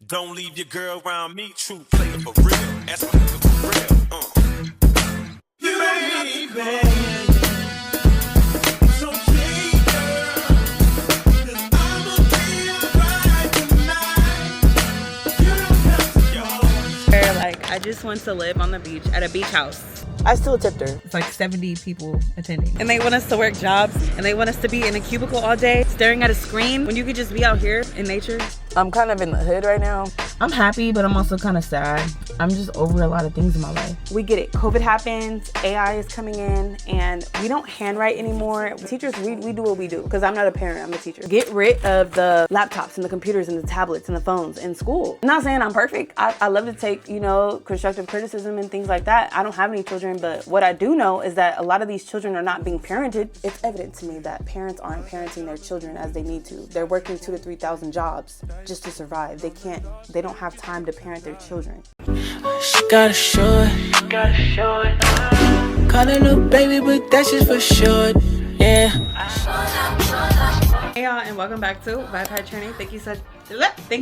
Don't leave your girl around me, true player for real. That's my nigga for real. You baby. So please, girl, 'cause I'ma be alright tonight. You don't have to go. Like, I just want to live on the beach at a beach house. I still tipped her. It's like 70 people attending. And they want us to work jobs, and they want us to be in a cubicle all day, staring at a screen, when you could just be out here in nature. I'm kind of in the hood right now. I'm happy, but I'm also kind of sad. I'm just over a lot of things in my life. We get it. COVID happens, AI is coming in, and we don't handwrite anymore. Teachers, we do what we do, because I'm not a parent, I'm a teacher. Get rid of the laptops and the computers and the tablets and the phones in school. I'm not saying I'm perfect. I love to take, constructive criticism and things like that. I don't have any children, but what I do know is that a lot of these children are not being parented. It's evident to me that parents aren't parenting their children as they need to. They're working 2,000 to 3,000 jobs just to survive. They don't have time to parent their children. She got a short. Call her little baby, but that's just for short. Yeah. Hey y'all, and welcome back to Vibe Training. Thank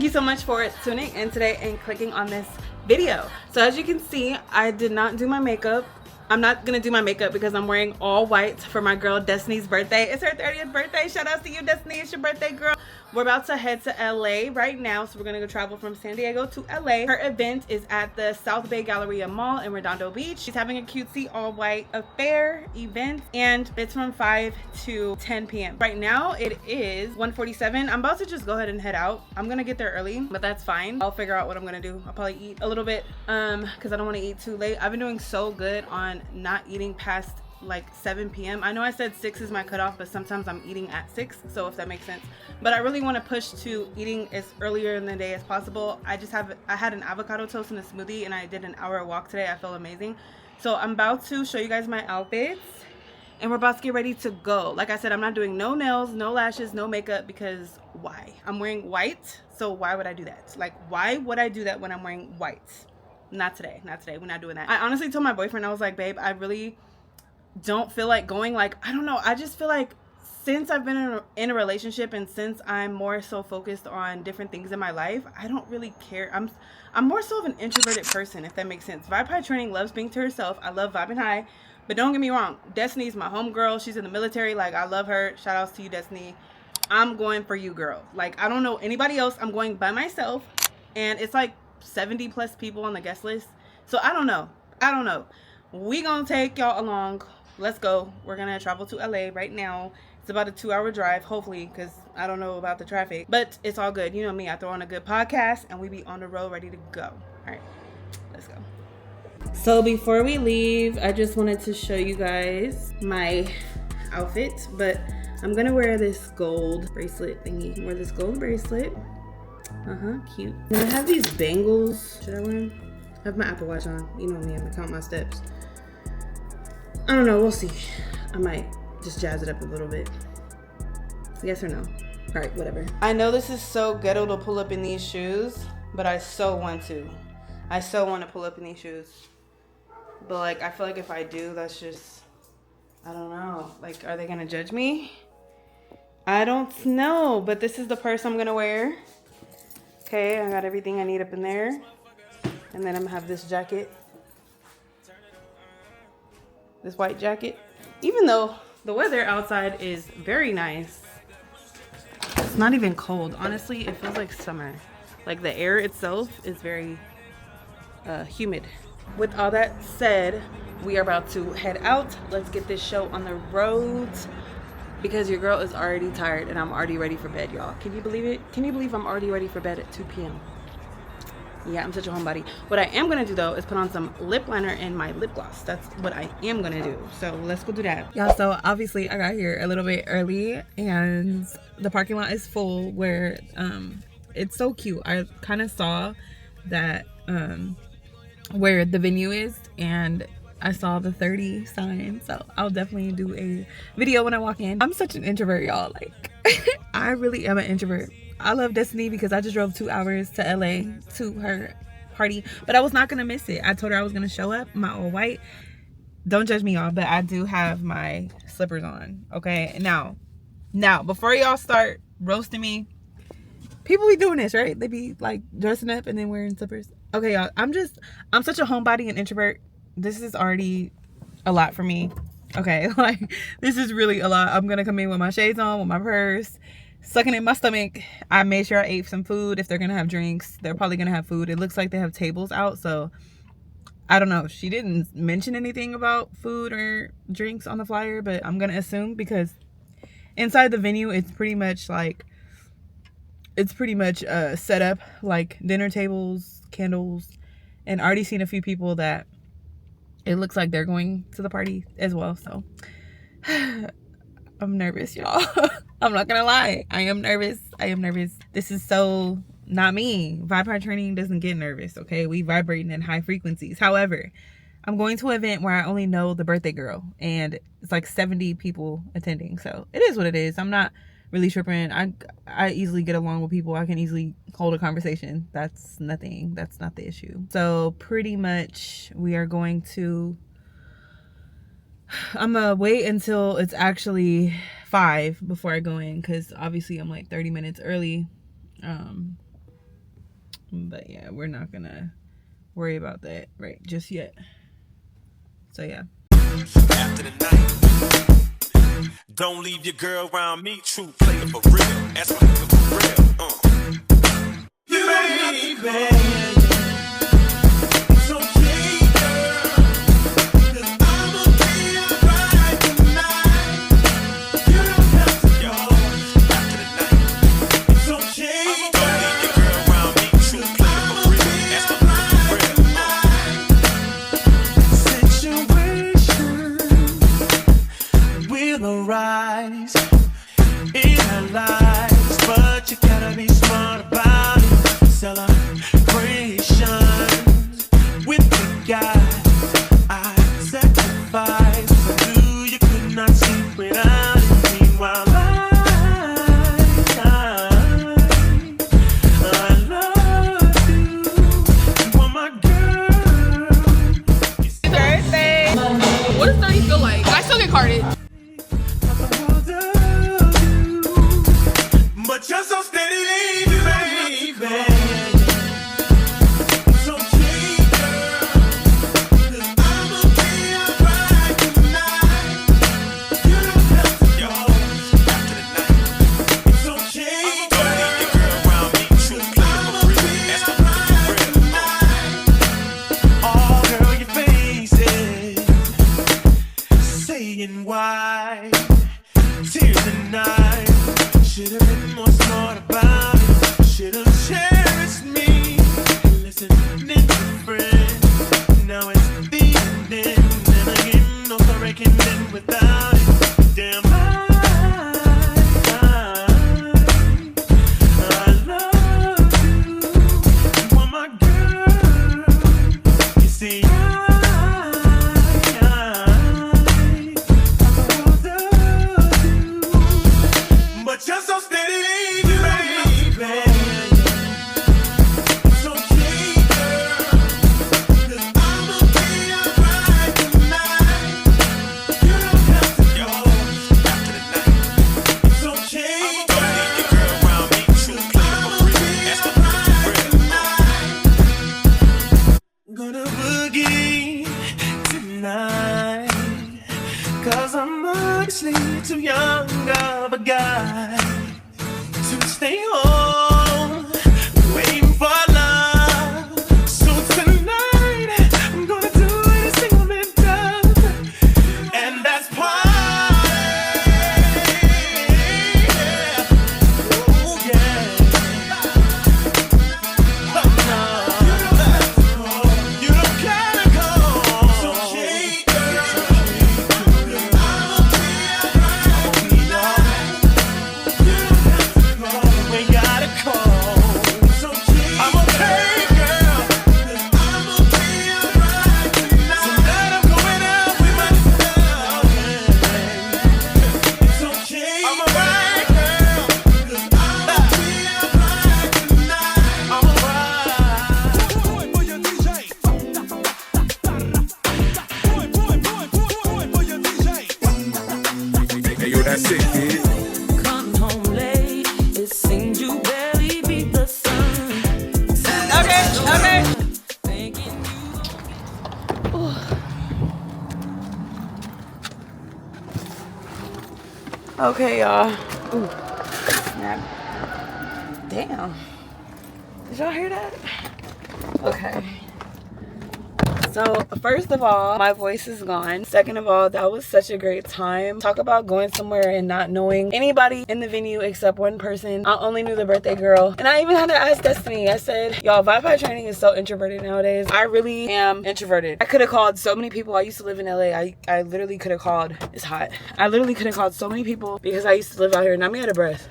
you so much for tuning in today and clicking on this video. So as you can see, I did not do my makeup. I'm not gonna do my makeup because I'm wearing all white for my girl Destiney's birthday. It's her 30th birthday. Shout out to you, Destiney. It's your birthday, girl. We're about to head to LA right now, so we're gonna go travel from San Diego to LA. Her event is at the South Bay Galleria Mall in Redondo Beach. She's having a cutesy all white affair event, and it's from 5 to 10 p.m. Right now it is 1:47. I'm about to just go ahead and head out. I'm gonna get there early, but that's fine. I'll figure out what I'm gonna do. I'll probably eat a little bit because I don't want to eat too late. I've been doing so good on not eating past like 7 p.m. I know I said 6 is my cutoff, but sometimes I'm eating at 6, so if that makes sense. But I really want to push to eating as earlier in the day as possible. I had an avocado toast and a smoothie, and I did an hour walk today. I feel amazing. So I'm about to show you guys my outfits, and we're about to get ready to go. Like I said, I'm not doing no nails, no lashes, no makeup, because why? I'm wearing white, so why would I do that? Like, why would I do that when I'm wearing white? Not today. We're not doing that. I honestly told my boyfriend, I was like, babe, I really don't feel like going. Like, I don't know, I just feel like since I've been in a relationship, and since I'm more so focused on different things in my life, I don't really care. I'm more so of an introverted person, if that makes sense. Vibe High Training loves being to herself. I love vibing high, but don't get me wrong, Destiny's my homegirl. She's in the military. Like, I love her. Shout outs to you, Destiney. I'm going for you, girl. Like, I don't know anybody else. I'm going by myself, and it's like 70 plus people on the guest list, so I don't know. We gonna take y'all along. Let's go. We're gonna travel to LA right now. It's about a 2-hour drive, hopefully, because I don't know about the traffic, but it's all good. You know me, I throw on a good podcast and we be on the road ready to go. All right, let's go. So before we leave, I just wanted to show you guys my outfit, but I'm gonna wear this gold bracelet thingy. Wear this gold bracelet. Cute. And I have these bangles. Should I wear them? I have my Apple Watch on. You know me, I'm gonna count my steps. I don't know, we'll see. I might just jazz it up a little bit. Yes or no? All right, whatever. I know this is so ghetto to pull up in these shoes, but I so want to. I so want to pull up in these shoes. But like, I feel like if I do, that's just, I don't know. Like, are they gonna judge me? I don't know, but this is the purse I'm gonna wear. Okay, I got everything I need up in there. And then I'm gonna have this jacket. This white jacket. Even though the weather outside is very nice, it's not even cold. Honestly, it feels like summer. Like, the air itself is very humid. With all that said, we are about to head out. Let's get this show on the road, because your girl is already tired and I'm already ready for bed, y'all. Can you believe it? Can you believe I'm already ready for bed at 2 p.m.? Yeah, I'm such a homebody. What I am gonna do though is put on some lip liner and my lip gloss. That's what I am gonna do. So let's go do that. Yeah, so obviously I got here a little bit early and the parking lot is full where it's so cute. I kind of saw that where the venue is, and I saw the 30 sign, so I'll definitely do a video when I walk in. I'm such an introvert, y'all. Like, I really am an introvert. I love Destiney because I just drove 2 hours to LA to her party, but I was not gonna miss it. I told her I was gonna show up my all white. Don't judge me, y'all, but I do have my slippers on. Okay, now before y'all start roasting me, People be doing this, right? They be like dressing up and then wearing slippers. Okay, y'all. I'm such a homebody and introvert. This is already a lot for me. Okay, like this is really a lot. I'm gonna come in with my shades on, with my purse, sucking in my stomach. I made sure I ate some food. If they're gonna have drinks, they're probably gonna have food. It looks like they have tables out, so I don't know. She didn't mention anything about food or drinks on the flyer, but I'm gonna assume because inside the venue it's pretty much set up like dinner tables, candles, and I already seen a few people that it looks like they're going to the party as well. So I'm nervous, y'all. I'm not gonna lie. I am nervous. This is so not me. Vibe training doesn't get nervous, okay? We vibrating in high frequencies. However, I'm going to an event where I only know the birthday girl and it's like 70 people attending. So it is what it is. I'm not really tripping. I easily get along with people. I can easily hold a conversation. That's nothing. That's not the issue. So pretty much we are going to, I'm gonna wait until it's actually 5 before I go in, because obviously I'm like 30 minutes early. But yeah, we're not gonna worry about that right just yet. So yeah. After the night, don't leave your girl around me. True player for real. That's my nigga for real. You baby. It's okay, girl. 'Cause I'ma be alright tonight. You don't have to go. After the night, it's okay. Don't leave your girl around me. True player for real. That's my nigga for real. Situation will arise in our lives, but you gotta be smart about it. Celebrations with the guys I sacrificed. I knew you could not sleep without it. Meanwhile, I love you. You are my girl. Birthday. What does 30 feel like? I still get carded. But you're so steady, baby. It's okay, girl. 'Cause I'ma be alright tonight. You don't have to go. After the night, it's okay, girl. Don't leave your girl around me. True player for real. That's my nigga for real. Oh, girl, your face is saying why. Tears and night. Should've been more smart about Okay, y'all. Ooh, snap. Damn. Did y'all hear that? Okay. So, first of all, my voice is gone. Second of all, that was such a great time. Talk about going somewhere and not knowing anybody in the venue except one person. I only knew the birthday girl. And I even had to ask Destiney. I said, y'all, Vibe training is so introverted nowadays. I really am introverted. I could have called so many people. I used to live in LA. I literally could have called. It's hot. I literally could have called so many people because I used to live out here. And I'm out of breath.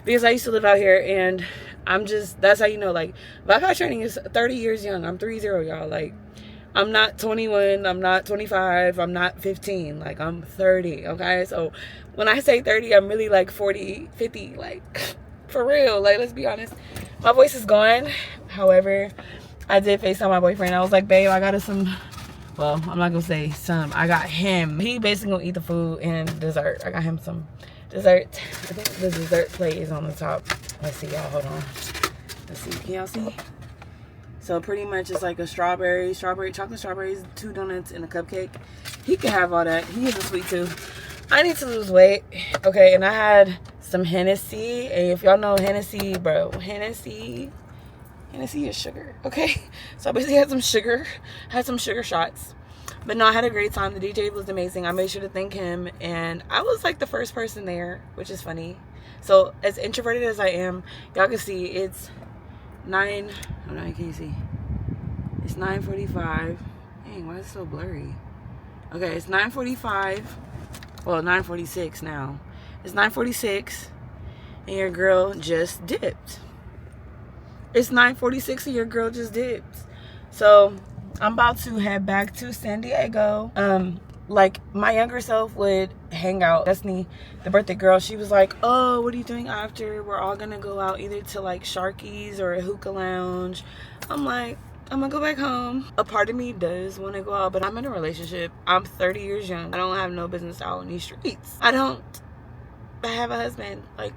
Because I used to live out here and I'm just, that's how you know, like, Vibe training is 30 years young. I'm 30, y'all. Like, I'm not 21, I'm not 25, I'm not 15, like I'm 30, okay? So when I say 30, I'm really like 40, 50, like for real, like let's be honest. My voice is gone. However, I did FaceTime my boyfriend. I was like, babe, I got us some, well, I'm not gonna say some, I got him. He basically gonna eat the food and dessert. I got him some dessert. I think the dessert plate is on the top. Let's see, y'all, hold on. Let's see, can y'all see? So pretty much it's like a chocolate strawberries, 2 donuts, and a cupcake. He can have all that. He has a sweet tooth. I need to lose weight. Okay, and I had some Hennessy. And if y'all know Hennessy, bro, Hennessy is sugar, okay? So I basically had some sugar shots. But no, I had a great time. The DJ was amazing. I made sure to thank him. And I was like the first person there, which is funny. So as introverted as I am, y'all can see it's 9, oh no, you can't see. It's 9:45. Dang, why is it so blurry? Okay, it's 9:45. Well, 9:46 now. It's 9:46 and your girl just dipped. It's 9:46 and your girl just dipped. So I'm about to head back to San Diego. Like my younger self would hang out. Destiny, the birthday girl, she was like, oh, what are you doing after? We're all gonna go out either to like Sharky's or a hookah lounge. I'm like, I'm gonna go back home. A part of me does want to go out, but I'm in a relationship. I'm 30 years young. I don't have no business out in these streets. I have a husband, like,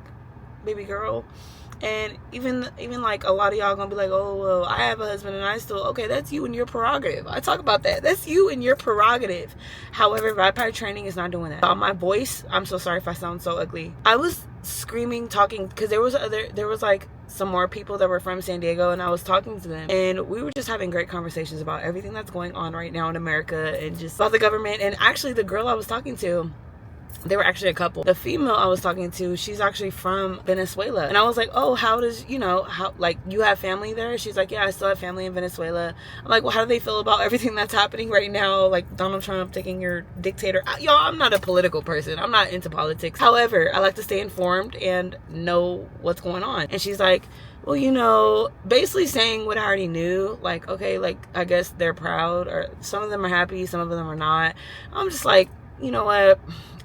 baby girl. And even like a lot of y'all gonna be like, oh, well, I have a husband and I still, okay, that's you and your prerogative. I talk about that. That's you and your prerogative. However, Vibe training is not doing that. My voice, I'm so sorry if I sound so ugly. I was screaming, talking, because there was like some more people that were from San Diego and I was talking to them. And we were just having great conversations about everything that's going on right now in America and just about the government. And actually the girl I was talking to, they were actually a couple. The female I was talking to, she's actually from Venezuela. And I was like, oh, how does, how, like, you have family there? She's like, yeah, I still have family in Venezuela. I'm like, well, how do they feel about everything that's happening right now? Like Donald Trump taking your dictator. Y'all, I'm not a political person. I'm not into politics. However, I like to stay informed and know what's going on. And she's like, well, basically saying what I already knew. Like, okay, like, I guess they're proud, or some of them are happy, some of them are not. I'm just like, you know what?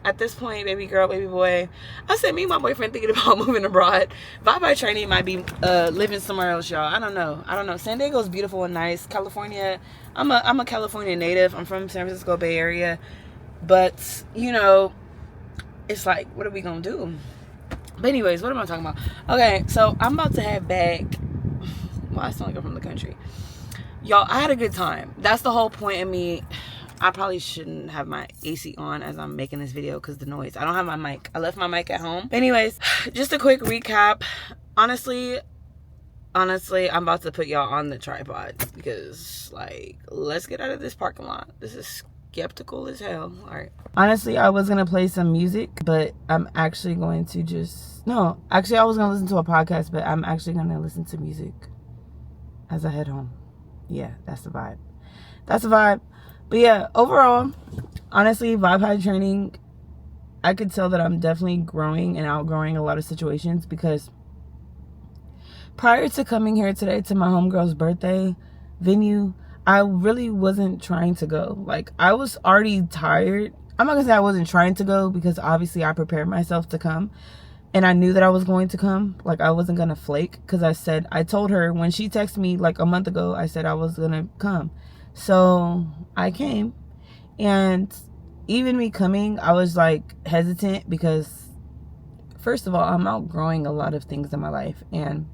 At this point, baby girl, baby boy, I said me and my boyfriend thinking about moving abroad. Vibe training might be living somewhere else, y'all. I don't know. San Diego is beautiful and nice. California, I'm a California native. I'm from San Francisco Bay Area. But, it's like, what are we gonna do? But anyways, what am I talking about? Okay, so I'm about to head back. Well, I sound like I'm from the country. Y'all, I had a good time. That's the whole point of me. I probably shouldn't have my AC on as I'm making this video because the noise. I don't have my mic. I left my mic at home. Anyways, just a quick recap. Honestly, I'm about to put y'all on the tripod because, like, let's get out of this parking lot. This is skeptical as hell. All right. Honestly, I was going to play some music, but I'm actually going to I was going to listen to a podcast, but I'm actually going to listen to music as I head home. Yeah, that's the vibe. But yeah, overall, honestly, Vibe training, I could tell that I'm definitely growing and outgrowing a lot of situations because prior to coming here today to my homegirl's birthday venue, I really wasn't trying to go. Like, I was already tired. I'm not gonna say I wasn't trying to go because obviously I prepared myself to come and I knew that I was going to come. Like, I wasn't gonna flake because I told her when she texted me like a month ago, I said I was gonna come. So I came, and even me coming, I was like hesitant because first of all, I'm outgrowing a lot of things in my life. And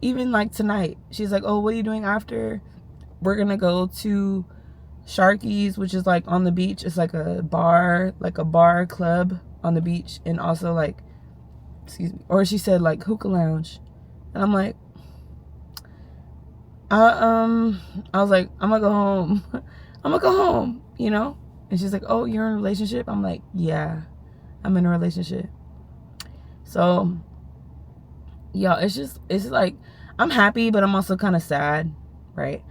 even like tonight, she's like, oh, what are you doing after? We're gonna go to Sharky's, which is like on the beach. It's like a bar club on the beach, and also like, excuse me, or she said like hookah lounge, and I'm like, I was like, I'm gonna go home. I'm gonna go home, you know? And she's like, oh, you're in a relationship? I'm like, yeah, I'm in a relationship. So, y'all, it's like, I'm happy, but I'm also kind of sad, right?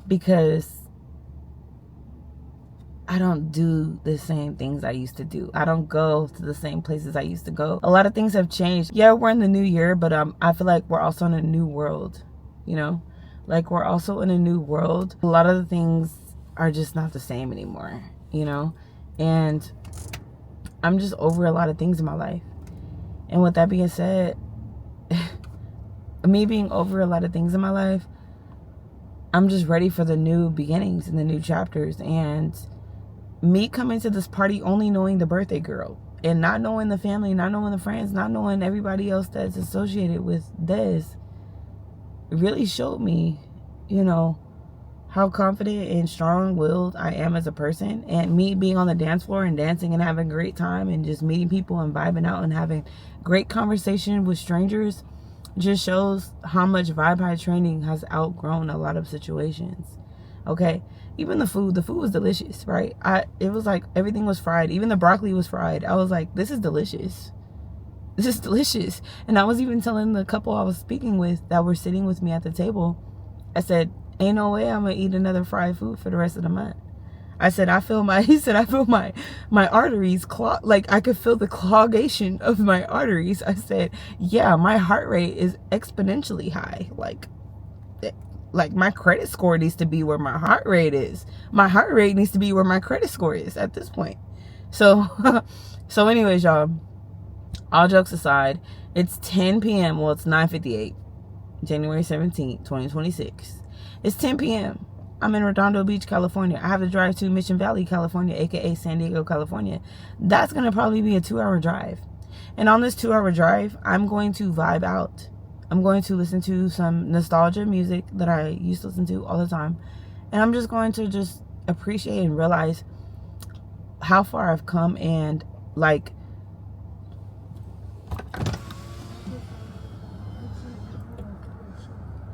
Because I don't do the same things I used to do. I don't go to the same places I used to go. A lot of things have changed. Yeah, we're in the new year, but I feel like we're also in a new world, you know? Like, we're also in a new world. A lot of the things are just not the same anymore, you know? And I'm just over a lot of things in my life. And with that being said, me being over a lot of things in my life, I'm just ready for the new beginnings and the new chapters. And me coming to this party only knowing the birthday girl and not knowing the family, not knowing the friends, not knowing everybody else that's associated with Des, really showed me, you know, how confident and strong-willed I am as a person. And me being on the dance floor and dancing and having a great time and just meeting people and vibing out and having great conversation with strangers just shows how much Vibe High Training has outgrown a lot of situations. Okay, even the food was delicious, right? It was like everything was fried. Even the broccoli was fried. I was like, this is delicious. This is delicious. And I was even telling the couple I was speaking with that were sitting with me at the table, I said, ain't no way I'm gonna eat another fried food for the rest of the month. I said, he said, I feel my arteries clog, like I could feel the clogation of my arteries. I said, yeah, my heart rate is exponentially high. Like my credit score needs to be where my heart rate is. My heart rate needs to be where my credit score is at this point. So, so anyways, y'all, all jokes aside, it's 10 p.m. Well, it's 9:58, January 17th, 2026. It's 10 p.m. I'm in Redondo Beach, California. I have to drive to Mission Valley, California, aka San Diego, California. That's going to probably be a 2-hour drive. And on this 2-hour drive, I'm going to vibe out. I'm going to listen to some nostalgia music that I used to listen to all the time. And I'm just going to just appreciate and realize how far I've come. And like,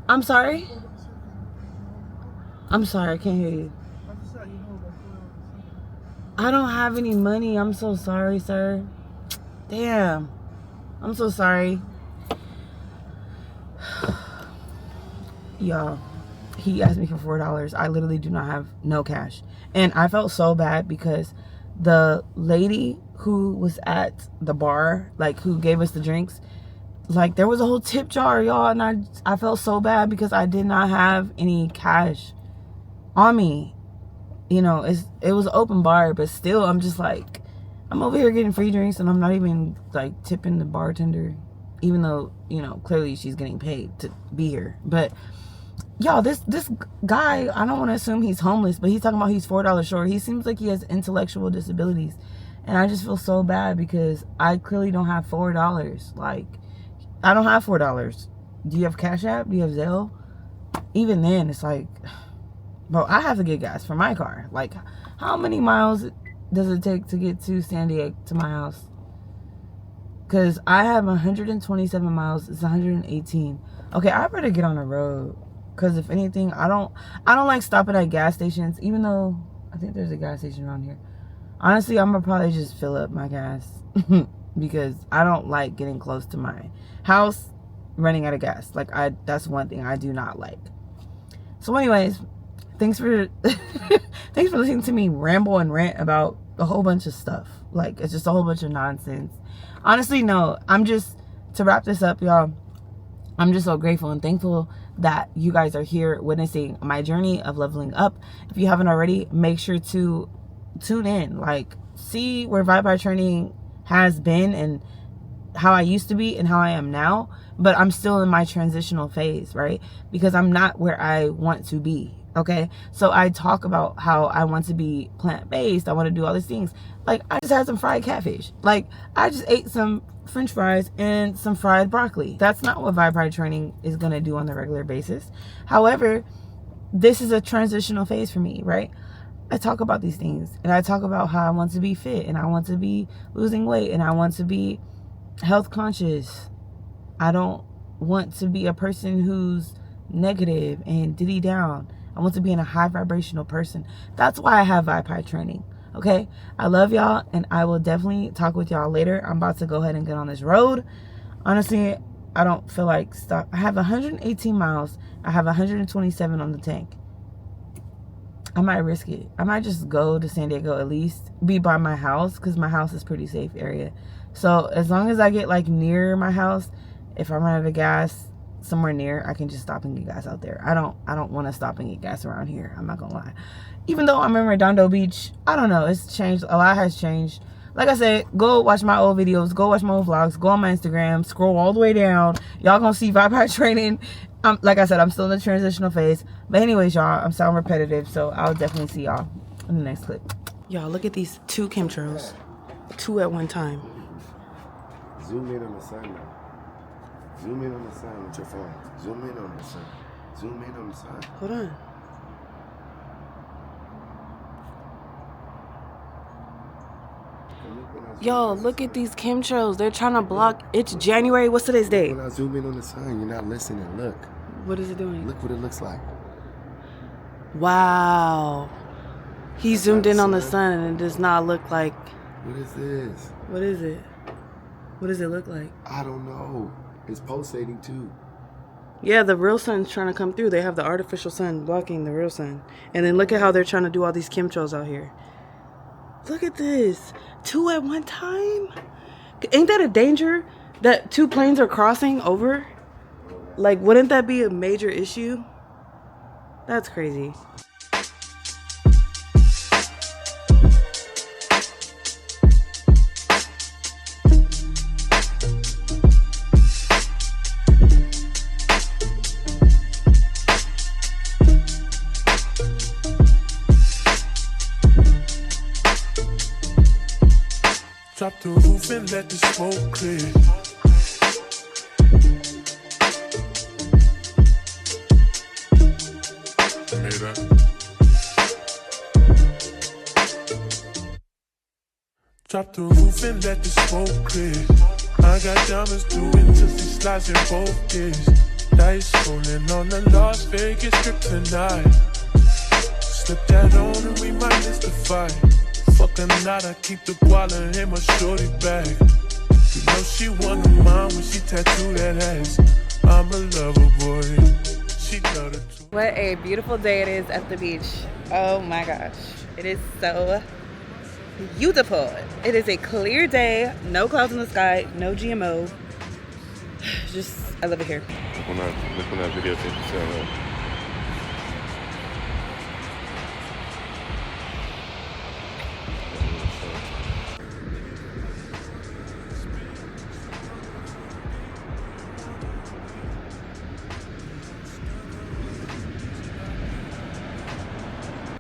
I'm sorry, I can't hear you. I don't have any money. I'm so sorry, sir. Damn. I'm so sorry. Y'all, he asked me for $4. I literally do not have no cash. And I felt so bad because the lady who was at the bar, like who gave us the drinks, like there was a whole tip jar, y'all, and I felt so bad because I did not have any cash on me. You know, it was an open bar, but still I'm just like, I'm over here getting free drinks and I'm not even like tipping the bartender, even though, you know, clearly she's getting paid to be here. But y'all, this guy, I don't want to assume he's homeless, but he's talking about he's $4 short. He seems like he has intellectual disabilities, and I just feel so bad because I clearly don't have $4. Like, I don't have $4. Do you have Cash App? Do you have Zelle? Even then, it's like, bro, I have to get gas for my car. Like, how many miles does it take to get to San Diego, to my house? Because I have 127 miles. It's 118. Okay, I better get on the road. Because if anything, I don't like stopping at gas stations, even though I think there's a gas station around here. Honestly, I'm going to probably just fill up my gas. Because I don't like getting close to my house running out of gas. Like, that's one thing I do not like. So anyways, thanks for listening to me ramble and rant about a whole bunch of stuff. Like, it's just a whole bunch of nonsense. Honestly, no, to wrap this up, y'all, I'm just so grateful and thankful that you guys are here witnessing my journey of leveling up. If you haven't already, make sure to tune in, like, see where Vibe High Training has been and how I used to be and how I am now. But I'm still in my transitional phase, right? Because I'm not where I want to be. Okay, so I talk about how I want to be plant-based. I want to do all these things. Like, I just had some fried catfish. Like, I just ate some French fries and some fried broccoli. That's not what Vibe High Training is going to do on a regular basis. However, this is a transitional phase for me, right? I talk about these things, and I talk about how I want to be fit, and I want to be losing weight, and I want to be health conscious. I don't want to be a person who's negative and diddy down. I want to be in a high vibrational person. That's why I have Vibe training. Okay, I love y'all, and I will definitely talk with y'all later. I'm about to go ahead and get on this road. Honestly, I don't feel like stop. I have 118 miles. I have 127 on the tank. I might risk it. I might just go to San Diego, at least be by my house, because my house is pretty safe area. So as long as I get like near my house, if I run out of gas somewhere near, I can just stop and get gas out there. I don't want to stop and get gas around here. I'm not gonna lie. Even though I'm in Redondo Beach, I don't know. It's changed. A lot has changed. Like I said, go watch my old videos. Go watch my old vlogs. Go on my Instagram. Scroll all the way down. Y'all gonna see Vibe training. Like I said, I'm still in the transitional phase. But anyways, y'all, I'm sound repetitive. So I'll definitely see y'all in the next clip. Y'all, look at these 2 chemtrails. 2 at one time. Zoom in on the sun now. Zoom in on the sun with your phone. Zoom in on the sun. Zoom in on the sun. Hold on. Yo, look at these chemtrails. They're trying to block. It's January. What's today's date? When I zoom in on the sun, you're not listening. Look. What is it doing? Look what it looks like. Wow. He zoomed in on the sun and it does not look like. What is this? What is it? What does it look like? I don't know. It's pulsating too. Yeah, the real sun's trying to come through. They have the artificial sun blocking the real sun. And then look at how they're trying to do all these chemtrails out here. Look at this. 2 at one time? Ain't that a danger? That 2 planes are crossing over? Like, wouldn't that be a major issue? That's crazy. Drop the roof and let the smoke clear. Hear that? Drop the roof and let the smoke clear. I got diamonds doing Tootsie slides in both ears. Dice rolling on the Las Vegas strip tonight. Slip that on and we might miss the fight. Fuck or not, I keep the guala in my shorty bag. You know she want the mine when she tattoo that ass. I'm a lover boy, she love it too. What a beautiful day it is at the beach. Oh my gosh. It is so beautiful. It is a clear day, no clouds in the sky, no GMO. Just, I love it here. Look when that video takes you.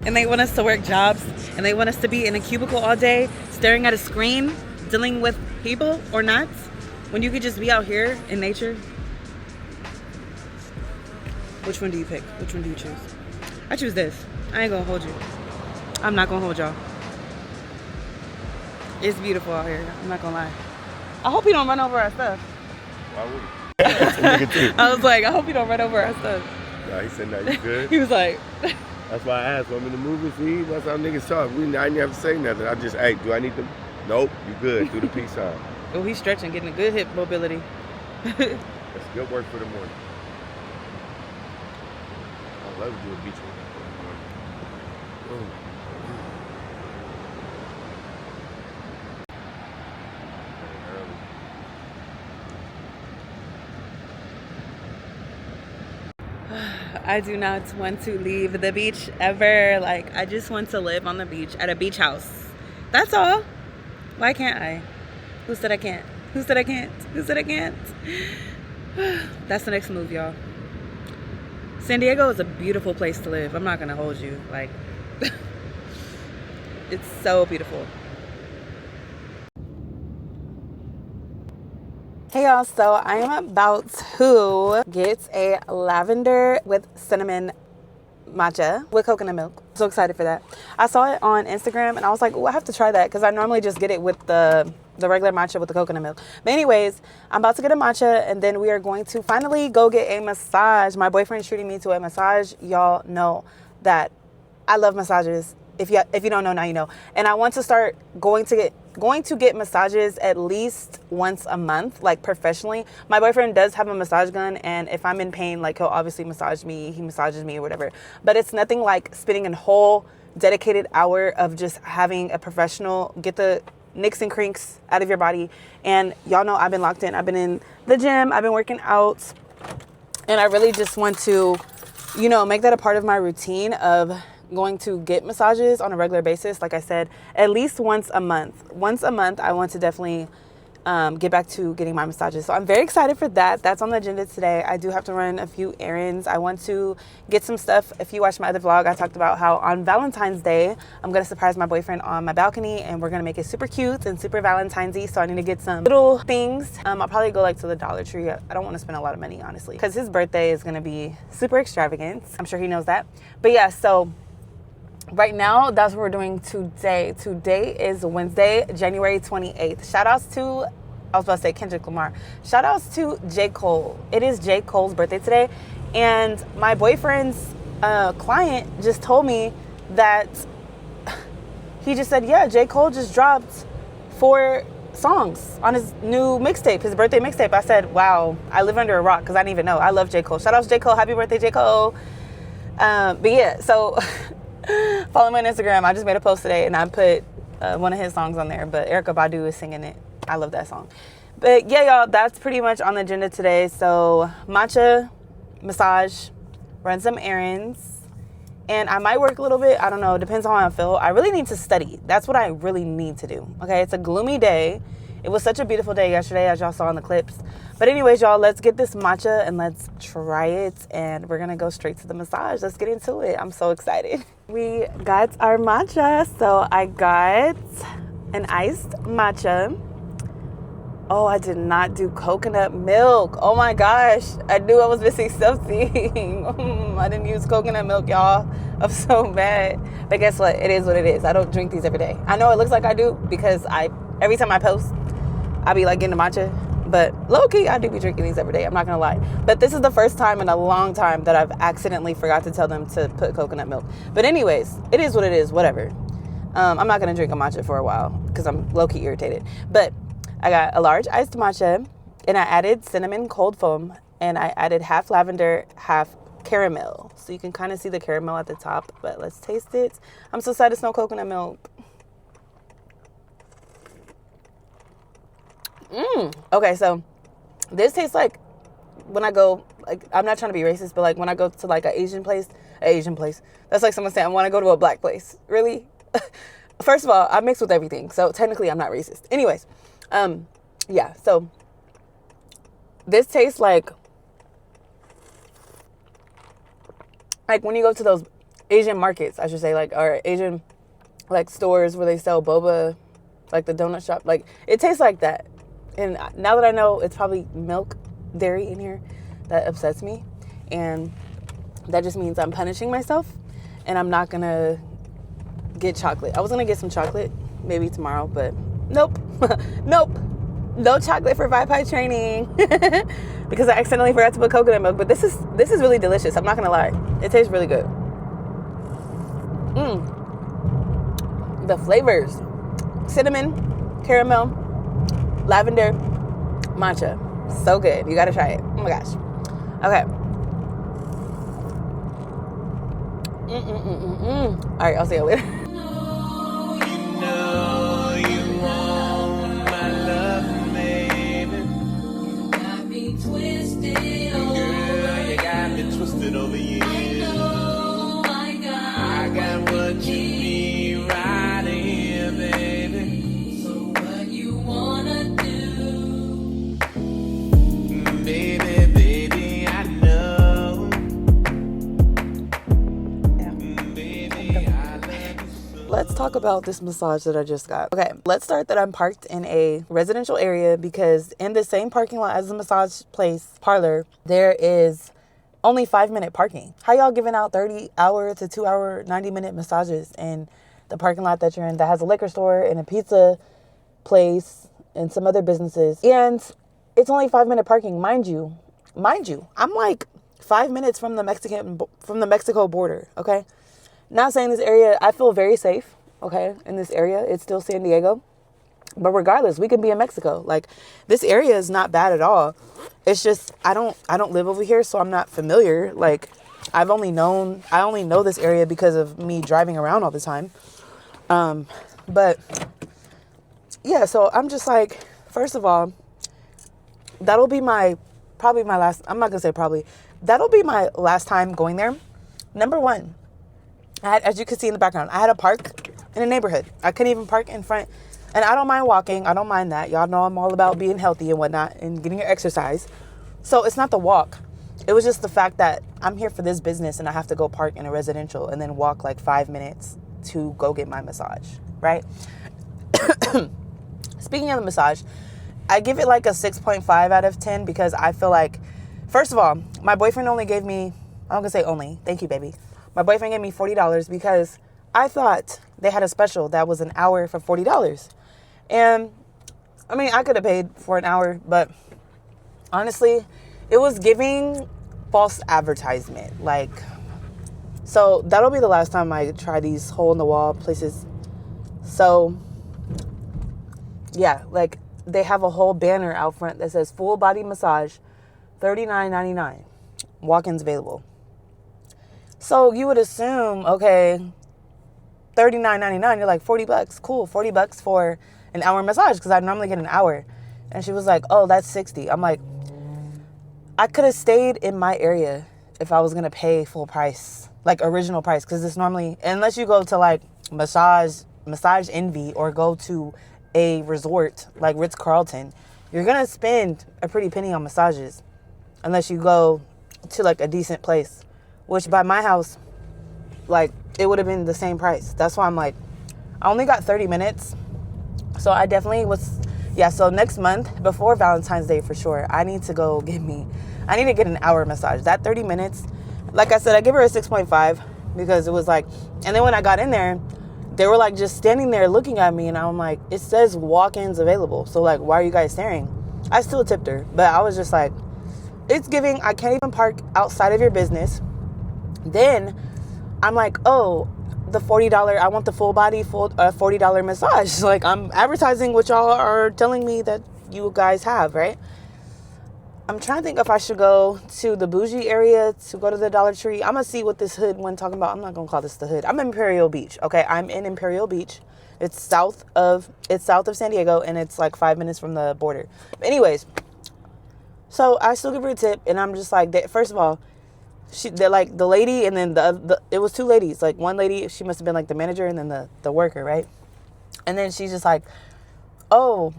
And they want us to work jobs, and they want us to be in a cubicle all day, staring at a screen, dealing with people or not, when you could just be out here in nature. Which one do you pick? Which one do you choose? I choose this. I ain't gonna hold you. I'm not gonna hold y'all. It's beautiful out here. I'm not gonna lie. I hope you don't run over our stuff. Why would he? I was like, I hope you don't run over our stuff. Nah, he said, nah, you good? He was like, That's why I asked, I'm in the movie, see? That's how niggas talk. I didn't have to say nothing. I just, hey, do I need to? Nope, you good. Do the peace sign. oh, he's stretching, getting a good hip mobility. That's good work for the morning. I love to do a beach workout. I do not want to leave the beach ever. Like, I just want to live on the beach at a beach house. That's all. Why can't I? Who said I can't? Who said I can't? Who said I can't? That's the next move, y'all. San Diego is a beautiful place to live. I'm not gonna hold you. Like, it's so beautiful. Hey y'all, so I am about to get a lavender with cinnamon matcha with coconut milk. So excited for that. I saw it on Instagram and I was like, oh, I have to try that because I normally just get it with the regular matcha with the coconut milk. But anyways, I'm about to get a matcha and then we are going to finally go get a massage. My boyfriend's treating me to a massage. Y'all know that I love massages. If you don't know, now you know. And I want to start going to get massages at least once a month, like professionally. My boyfriend does have a massage gun, and if I'm in pain, like he'll obviously massage me. He massages me or whatever. But it's nothing like spending a whole dedicated hour of just having a professional get the nicks and crinks out of your body. And y'all know I've been locked in. I've been in the gym. I've been working out. And I really just want to, make that a part of my routine of going to get massages on a regular basis. Like I said, at least once a month. Once a month, I want to definitely get back to getting my massages. So I'm very excited for that. That's on the agenda today. I do have to run a few errands. I want to get some stuff. If you watched my other vlog, I talked about how on Valentine's Day, I'm going to surprise my boyfriend on my balcony and we're going to make it super cute and super Valentine's-y. So I need to get some little things. I'll probably go to the Dollar Tree. I don't want to spend a lot of money, honestly, because his birthday is going to be super extravagant. I'm sure he knows that. But yeah, so right now, that's what we're doing today. Today is Wednesday, January 28th. Shout outs to, I was about to say Kendrick Lamar. Shout outs to J. Cole. It is J. Cole's birthday today. And my boyfriend's client just told me that he just said, yeah, J. Cole just dropped 4 songs on his new mixtape, his birthday mixtape. I said, wow, I live under a rock because I didn't even know. I love J. Cole. Shout outs to J. Cole. Happy birthday, J. Cole. But yeah, so follow me on Instagram. I just made a post today and I put one of his songs on there, but Erykah Badu is singing it. I love that song. But yeah, y'all, that's pretty much on the agenda today. So matcha, massage, run some errands, and I might work a little bit. I don't know. Depends on how I feel. I really need to study. That's what I really need to do. Okay, it's a gloomy day. It was such a beautiful day yesterday, as y'all saw in the clips. But anyways, y'all, let's get this matcha and let's try it. And we're going to go straight to the massage. Let's get into it. I'm so excited. We got our matcha. So I got an iced matcha. Oh, I did not do coconut milk. Oh my gosh. I knew I was missing something. I didn't use coconut milk, y'all. I'm so bad. But guess what? It is what it is. I don't drink these every day. I know it looks like I do because every time I post, I be like getting the matcha. But low-key, I do be drinking these every day. I'm not going to lie. But this is the first time in a long time that I've accidentally forgot to tell them to put coconut milk. But anyways, it is what it is. Whatever. I'm not going to drink a matcha for a while because I'm low-key irritated. But I got a large iced matcha, and I added cinnamon cold foam, and I added half lavender, half caramel. So you can kind of see the caramel at the top, but let's taste it. I'm so sad it's no coconut milk. Okay, so this tastes like when I go, like, I'm not trying to be racist, but like when I go to like an Asian place. That's like someone saying, I want to go to a black place. Really? First of all, I mix with everything, so technically I'm not racist. Anyways, yeah, so this tastes like when you go to those Asian markets, I should say, like, or Asian like stores where they sell boba, like the donut shop, like it tastes like that. And now that I know it's probably milk, dairy in here, that upsets me. And that just means I'm punishing myself and I'm not gonna get chocolate. I was gonna get some chocolate maybe tomorrow, but nope. Nope. No chocolate for Vibe training because I accidentally forgot to put coconut milk. But this is really delicious. I'm not gonna lie. It tastes really good. The flavors: cinnamon, caramel, lavender, matcha. So good. You gotta try it. Oh my gosh. Okay. All right. I'll see you later. Twisted over years. I got what you need right here, baby. So what you wanna do? Baby, I know. Baby, I love you so. Let's talk about this massage that I just got. Okay, let's start that I'm parked in a residential area because in the same parking lot as the massage place parlor, there is only 5-minute parking. How y'all giving out 30-hour to 2-hour, 90-minute massages in the parking lot that you're in that has a liquor store and a pizza place and some other businesses? And it's only 5-minute parking, mind you. I'm like 5 minutes from the Mexico border, okay? Not saying this area, I feel very safe, okay, in this area. It's still San Diego. But regardless, we can be in Mexico. Like, this area is not bad at all. It's just I don't live over here, so I'm not familiar. Like, I only know this area because of me driving around all the time. But yeah, so I'm just like, first of all, that'll be probably my last. I'm not gonna say probably. That'll be my last time going there. Number one, as you can see in the background, I had to park in a neighborhood. I couldn't even park in front. And I don't mind walking. I don't mind that. Y'all know I'm all about being healthy and whatnot and getting your exercise. So it's not the walk. It was just the fact that I'm here for this business and I have to go park in a residential and then walk like 5 minutes to go get my massage, right? Speaking of the massage, I give it like a 6.5 out of 10 because I feel like, first of all, my boyfriend only gave me, I'm going to say only, thank you, baby. My boyfriend gave me $40 because I thought they had a special that was an hour for $40. And I mean, I could have paid for an hour, but honestly, it was giving false advertisement. Like, so that'll be the last time I try these hole in the wall places. So yeah, like they have a whole banner out front that says full body massage, $39.99, walk-ins available. So you would assume, okay, $39.99, you're like $40, cool, $40 for an hour massage because I normally get an hour. And she was like, oh, that's $60. I'm like, I could have stayed in my area if I was going to pay full price, like original price, because it's normally, unless you go to like Massage Envy or go to a resort like Ritz-Carlton, you're going to spend a pretty penny on massages unless you go to like a decent place, which by my house, like it would have been the same price. That's why I'm like, I only got 30 minutes. So I definitely was, yeah, so next month, before Valentine's Day for sure, I need to get an hour massage. That 30 minutes, like I said, I give her a 6.5 because it was like, and then when I got in there, they were like just standing there looking at me and I'm like, it says walk-ins available. So like, why are you guys staring? I still tipped her, but I was just like, it's giving, I can't even park outside of your business. Then I'm like, oh, the $40, I want the full body, $40 massage. Like, I'm advertising what y'all are telling me that you guys have, right? I'm trying to think if I should go to the bougie area to go to the Dollar Tree. I'm going to see what this hood one talking about. I'm not going to call this the hood. I'm in Imperial Beach, okay? I'm in Imperial Beach. It's south of San Diego, and it's like 5 minutes from the border. But anyways, so I still give her a tip, and I'm just like, first of all, they're like the lady, and then it was two ladies. Like one lady, she must have been like the manager, and then the worker, right? And then she's just like, oh,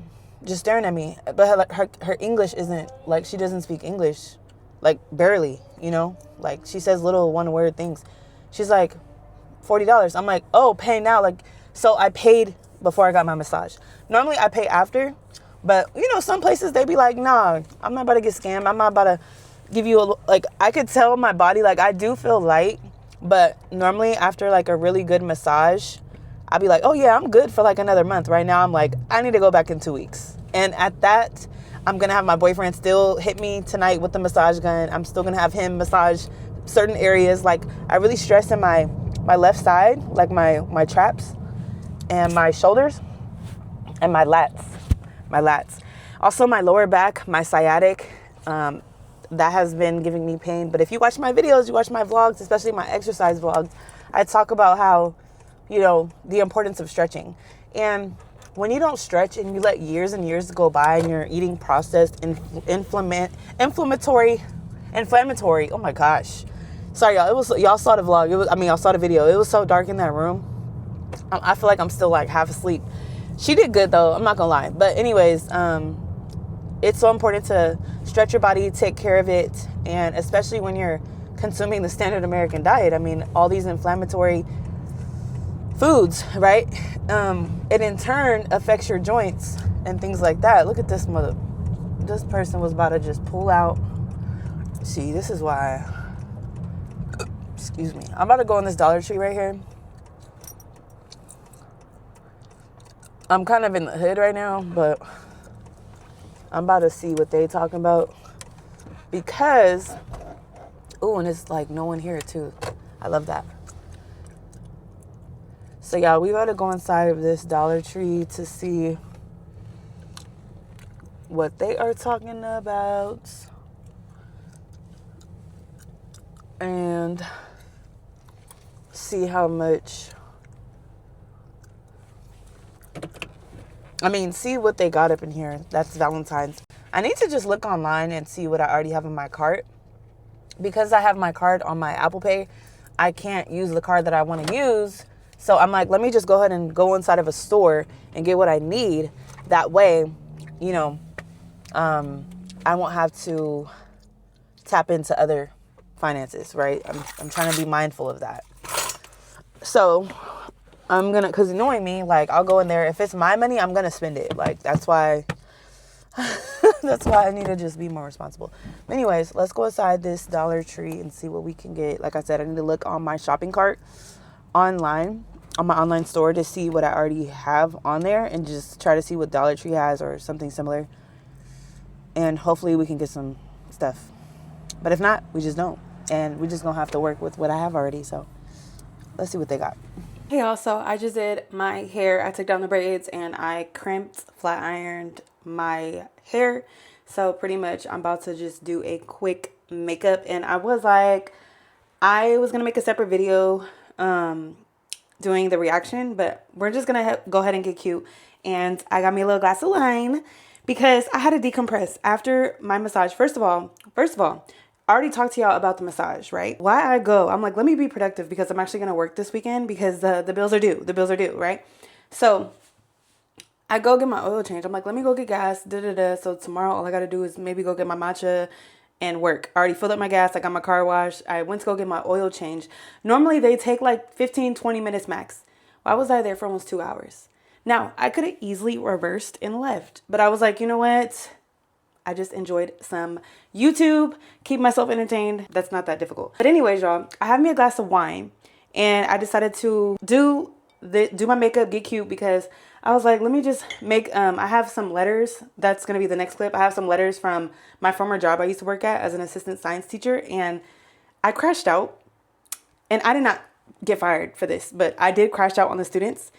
just staring at me. But her English isn't like, she doesn't speak English, like barely, you know. Like she says little one-word things. She's like, $40. I'm like, oh, pay now. Like, so I paid before I got my massage. Normally I pay after, but you know, some places they be like, nah, I'm not about to get scammed. I'm not about to give you like, I could tell my body, like I do feel light, but normally after like a really good massage, I'd be like, oh yeah, I'm good for like another month. Right now I'm like, I need to go back in 2 weeks. And at that, I'm gonna have my boyfriend still hit me tonight with the massage gun. I'm still gonna have him massage certain areas. Like I really stress in my left side, like my traps and my shoulders and my lats. Also my lower back, my sciatic, that has been giving me pain. But if you watch my videos, you watch my vlogs, especially my exercise vlogs, I talk about how, you know, the importance of stretching. And when you don't stretch and you let years and years go by and you're eating processed inflammatory, oh my gosh. Sorry, y'all. Y'all saw the vlog. Y'all saw the video. It was so dark in that room. I feel like I'm still like half asleep. She did good though. I'm not gonna lie. But anyways, it's so important to stretch your body, take care of it, and especially when you're consuming the standard American diet. I mean, all these inflammatory foods, right? It in turn affects your joints and things like that. Look at this person was about to just pull out. See, this is why Excuse me. I'm about to go in this Dollar Tree right here. I'm kind of in the hood right now, but I'm about to see what they talking about. Because, ooh, and it's like no one here too. I love that. So yeah, we gotta go inside of this Dollar Tree to see what they are talking about. And see how much, see what they got up in here. That's Valentine's. I need to just look online and see what I already have in my cart. Because I have my card on my Apple Pay, I can't use the card that I want to use. So I'm like, let me just go ahead and go inside of a store and get what I need. That way, you know, I won't have to tap into other finances, right? I'm trying to be mindful of that. So I'm gonna, cause knowing me, like I'll go in there. If it's my money, I'm gonna spend it. Like that's why I need to just be more responsible. But anyways, let's go inside this Dollar Tree and see what we can get. Like I said, I need to look on my shopping cart online, on my online store, to see what I already have on there and just try to see what Dollar Tree has or something similar. And hopefully we can get some stuff. But if not, we just don't. And we just gonna have to work with what I have already. So let's see what they got. Hey y'all, so I just did my hair. I took down the braids and I crimped, flat ironed my hair. So pretty much I'm about to just do a quick makeup. And I was gonna make a separate video doing the reaction, but we're just gonna go ahead and get cute. And I got me a little glass of wine because I had to decompress after my massage. First of all, I already talked to y'all about the massage, right? Why I go, I'm like, let me be productive because I'm actually gonna work this weekend because the bills are due. The bills are due, right? So I go get my oil change. I'm like, let me go get gas. So tomorrow all I gotta do is maybe go get my matcha and work. I already filled up my gas. I got my car washed. I went to go get my oil change. Normally they take like 15-20 minutes max. Why was I there for almost 2 hours? Now I could have easily reversed and left, but I was like, you know what? I just enjoyed some YouTube, keep myself entertained. That's not that difficult. But anyways, y'all, I have me a glass of wine and I decided to do my makeup, get cute, because I was like, let me just make, I have some letters. That's going to be the next clip. I have some letters from my former job I used to work at as an assistant science teacher, and I crashed out. And I did not get fired for this, but I did crash out on the students.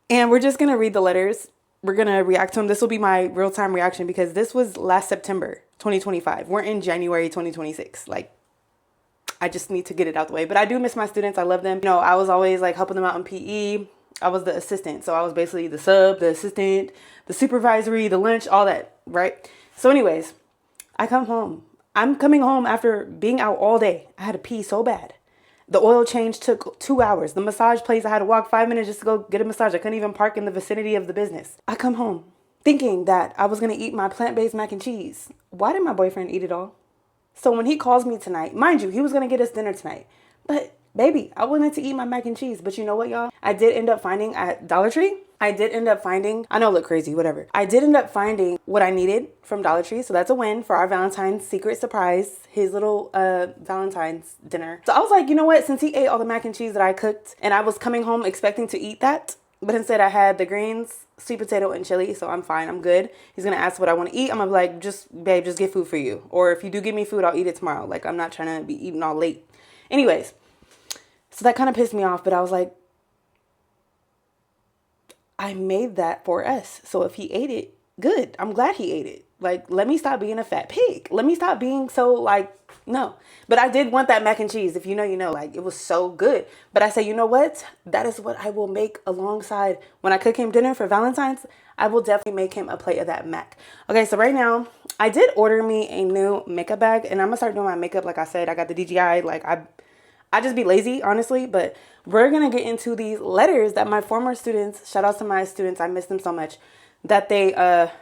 And we're just going to read the letters. We're going to react to them. This will be my real-time reaction because this was last September 2025. We're in January 2026. Like, I just need to get it out the way. But I do miss my students. I love them. You know, I was always like helping them out in PE. I was the assistant. So I was basically the sub, the assistant, the supervisory, the lunch, all that, right? So anyways, I come home. I'm coming home after being out all day. I had to pee so bad. The oil change took 2 hours. The massage place, I had to walk 5 minutes just to go get a massage. I couldn't even park in the vicinity of the business. I come home thinking that I was going to eat my plant-based mac and cheese. Why did my boyfriend eat it all? So when he calls me tonight, mind you, he was going to get us dinner tonight. But baby, I wanted to eat my mac and cheese. But you know what, y'all? I did end up finding at Dollar Tree. I know I look crazy, whatever. I did end up finding what I needed from Dollar Tree. So that's a win for our Valentine's secret surprise, his little Valentine's dinner. So I was like, you know what? Since he ate all the mac and cheese that I cooked and I was coming home expecting to eat that, but instead I had the greens, sweet potato, and chili. So I'm fine. I'm good. He's going to ask what I want to eat. I'm going to be like, babe, just get food for you. Or if you do give me food, I'll eat it tomorrow. Like, I'm not trying to be eating all late. Anyways, so that kind of pissed me off. But I was like, I made that for us. So if he ate it, good. I'm glad he ate it. Like, let me stop being a fat pig. Let me stop being so like, no. But I did want that mac and cheese. If you know, you know, like it was so good. But I say, you know what? That is what I will make alongside when I cook him dinner for Valentine's. I will definitely make him a plate of that mac. Okay, so right now I did order me a new makeup bag and I'm gonna start doing my makeup. Like I said, I got the DJI. Like I just be lazy, honestly, but we're going to get into these letters that my former students, shout out to my students, I miss them so much, that they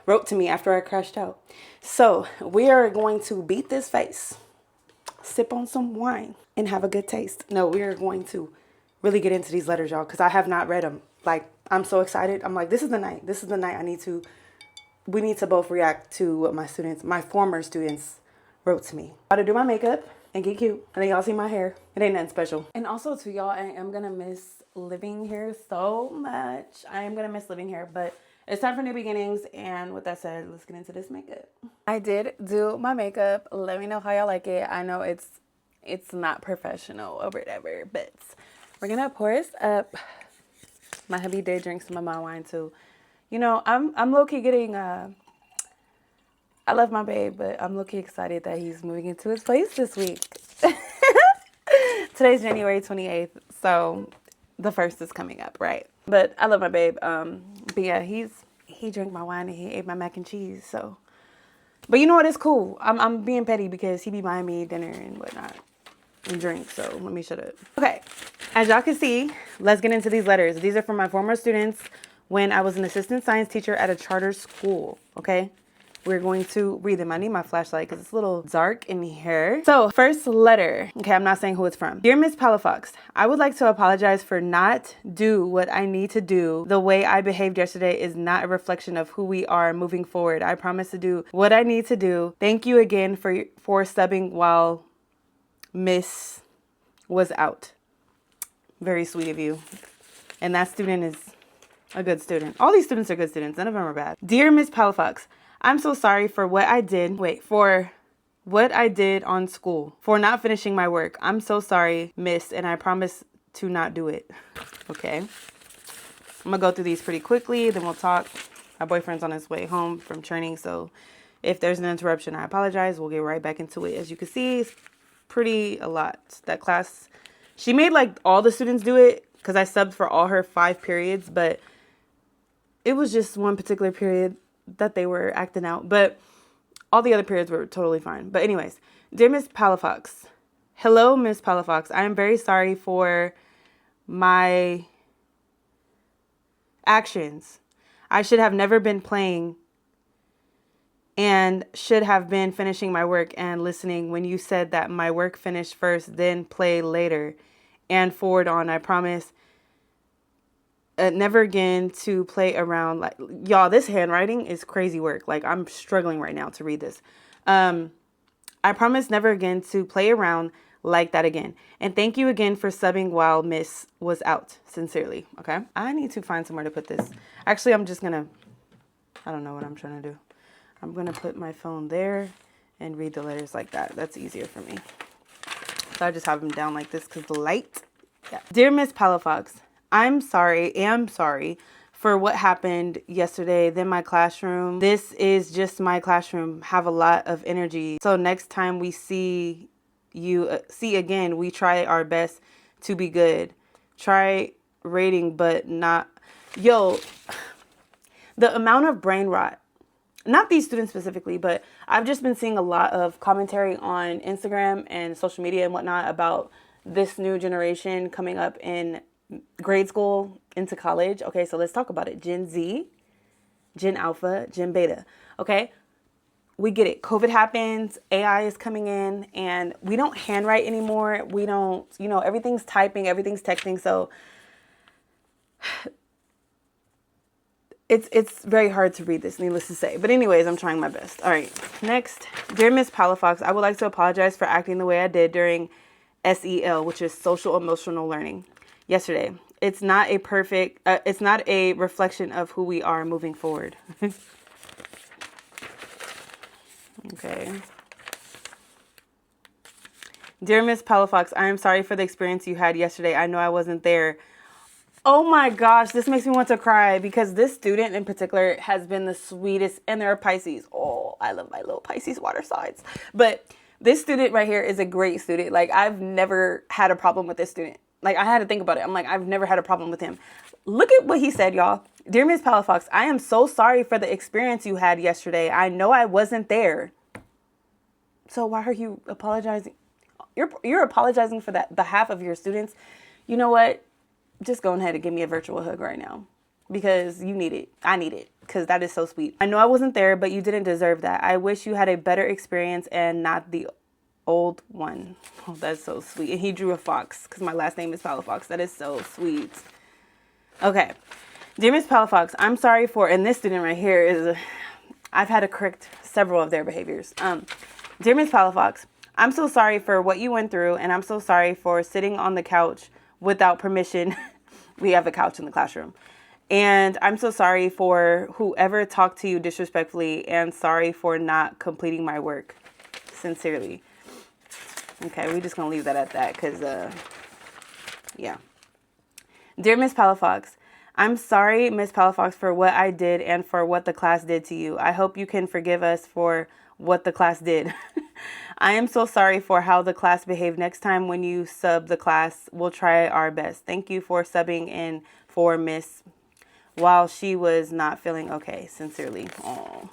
wrote to me after I crashed out. So we are going to beat this face, sip on some wine, and have a good taste. No, we are going to really get into these letters, y'all, because I have not read them. Like, I'm so excited. I'm like, this is the night. This is the night we need to both react to what my former students wrote to me. About to do my makeup. and get cute. And then y'all see my hair. It ain't nothing special. And also to y'all, I am gonna miss living here so much. I am gonna miss living here, but it's time for new beginnings. And with that said, let's get into this makeup. I did do my makeup. Let me know how y'all like it. I know it's not professional or whatever, but we're gonna pour this up. My hubby did drink some of my wine too. You know, I'm low-key getting I love my babe, but I'm low-key excited that he's moving into his place this week. Today's January 28th, so the 1st is coming up, right? But I love my babe. But yeah, he drank my wine and he ate my mac and cheese, so. But you know what? It's cool. I'm being petty because he be buying me dinner and whatnot and drinks, so let me shut up. Okay, as y'all can see, let's get into these letters. These are from my former students when I was an assistant science teacher at a charter school, okay? We're going to read them. I need my flashlight because it's a little dark in here. So first letter. Okay, I'm not saying who it's from. Dear Miss Palafox, I would like to apologize for not do what I need to do. The way I behaved yesterday is not a reflection of who we are moving forward. I promise to do what I need to do. Thank you again for subbing while Miss was out. Very sweet of you. And that student is a good student. All these students are good students. None of them are bad. Dear Miss Palafox, I'm so sorry for what I did. For what I did on school. For not finishing my work. I'm so sorry, miss, and I promise to not do it. Okay. I'm gonna go through these pretty quickly, then we'll talk. My boyfriend's on his way home from training, so if there's an interruption, I apologize. We'll get right back into it. As you can see, it's pretty a lot. That class, she made like all the students do it because I subbed for all her 5 periods, but it was just one particular period that they were acting out, but all the other periods were totally fine. But anyways, dear Miss Palafox, hello, Miss Palafox. I am very sorry for my actions. I should have never been playing and should have been finishing my work and listening when you said that my work finished first, then play later and forward on. I promise never again to play around. Like, y'all, this handwriting is crazy work. Like, I'm struggling right now to read this. I promise never again to play around like that again. And thank you again for subbing while Miss was out. Sincerely. Okay. I need to find somewhere to put this. Actually, I'm just gonna, I don't know what I'm trying to do. I'm gonna put my phone there and read the letters like that. That's easier for me. So I just have them down like this because the light. Yeah. Dear Miss Palafox, am sorry for what happened yesterday. Then my classroom. This is just my classroom. Have a lot of energy. So next time we see you, see again, we try our best to be good. Try rating, but not. Yo, the amount of brain rot. Not these students specifically, but I've just been seeing a lot of commentary on Instagram and social media and whatnot about this new generation coming up in grade school into college. Okay, so let's talk about it. Gen Z, Gen Alpha, Gen Beta. Okay, we get it. COVID happens, AI is coming in, and we don't handwrite anymore. We don't, everything's typing, everything's texting. So it's very hard to read this, needless to say. But anyways, I'm trying my best. All right, next. Dear Miss Palafox, I would like to apologize for acting the way I did during SEL, which is social emotional learning, yesterday. It's not a reflection of who we are moving forward. Okay. Dear Miss Palafox, I am sorry for the experience you had yesterday. I know I wasn't there. Oh my gosh, this makes me want to cry because this student in particular has been the sweetest, and they're Pisces. Oh, I love my little Pisces water signs. But this student right here is a great student. Like, I've never had a problem with this student. Like, I had to think about it. I'm like, I've never had a problem with him. Look at what he said, y'all. Dear Miss Palafox, I am so sorry for the experience you had yesterday. I know I wasn't there. So why are you apologizing? You're apologizing for that behalf of your students. You know what? Just go ahead and give me a virtual hug right now because you need it. I need it because that is so sweet. I know I wasn't there, but you didn't deserve that. I wish you had a better experience and not the old one. Oh, that's so sweet. And he drew a fox because my last name is Palafox. That is so sweet. Okay. Dear Miss Palafox, I'm sorry for, and this student right here is, I've had to correct several of their behaviors. Dear Miss Palafox, I'm so sorry for what you went through, and I'm so sorry for sitting on the couch without permission. We have a couch in the classroom. And I'm so sorry for whoever talked to you disrespectfully, and sorry for not completing my work. Sincerely. Okay, we're just going to leave that at that because, yeah. Dear Miss Palafox, I'm sorry, Miss Palafox, for what I did and for what the class did to you. I hope you can forgive us for what the class did. I am so sorry for how the class behaved. Next time when you sub the class, we'll try our best. Thank you for subbing in for Miss while she was not feeling okay. Sincerely. Aww.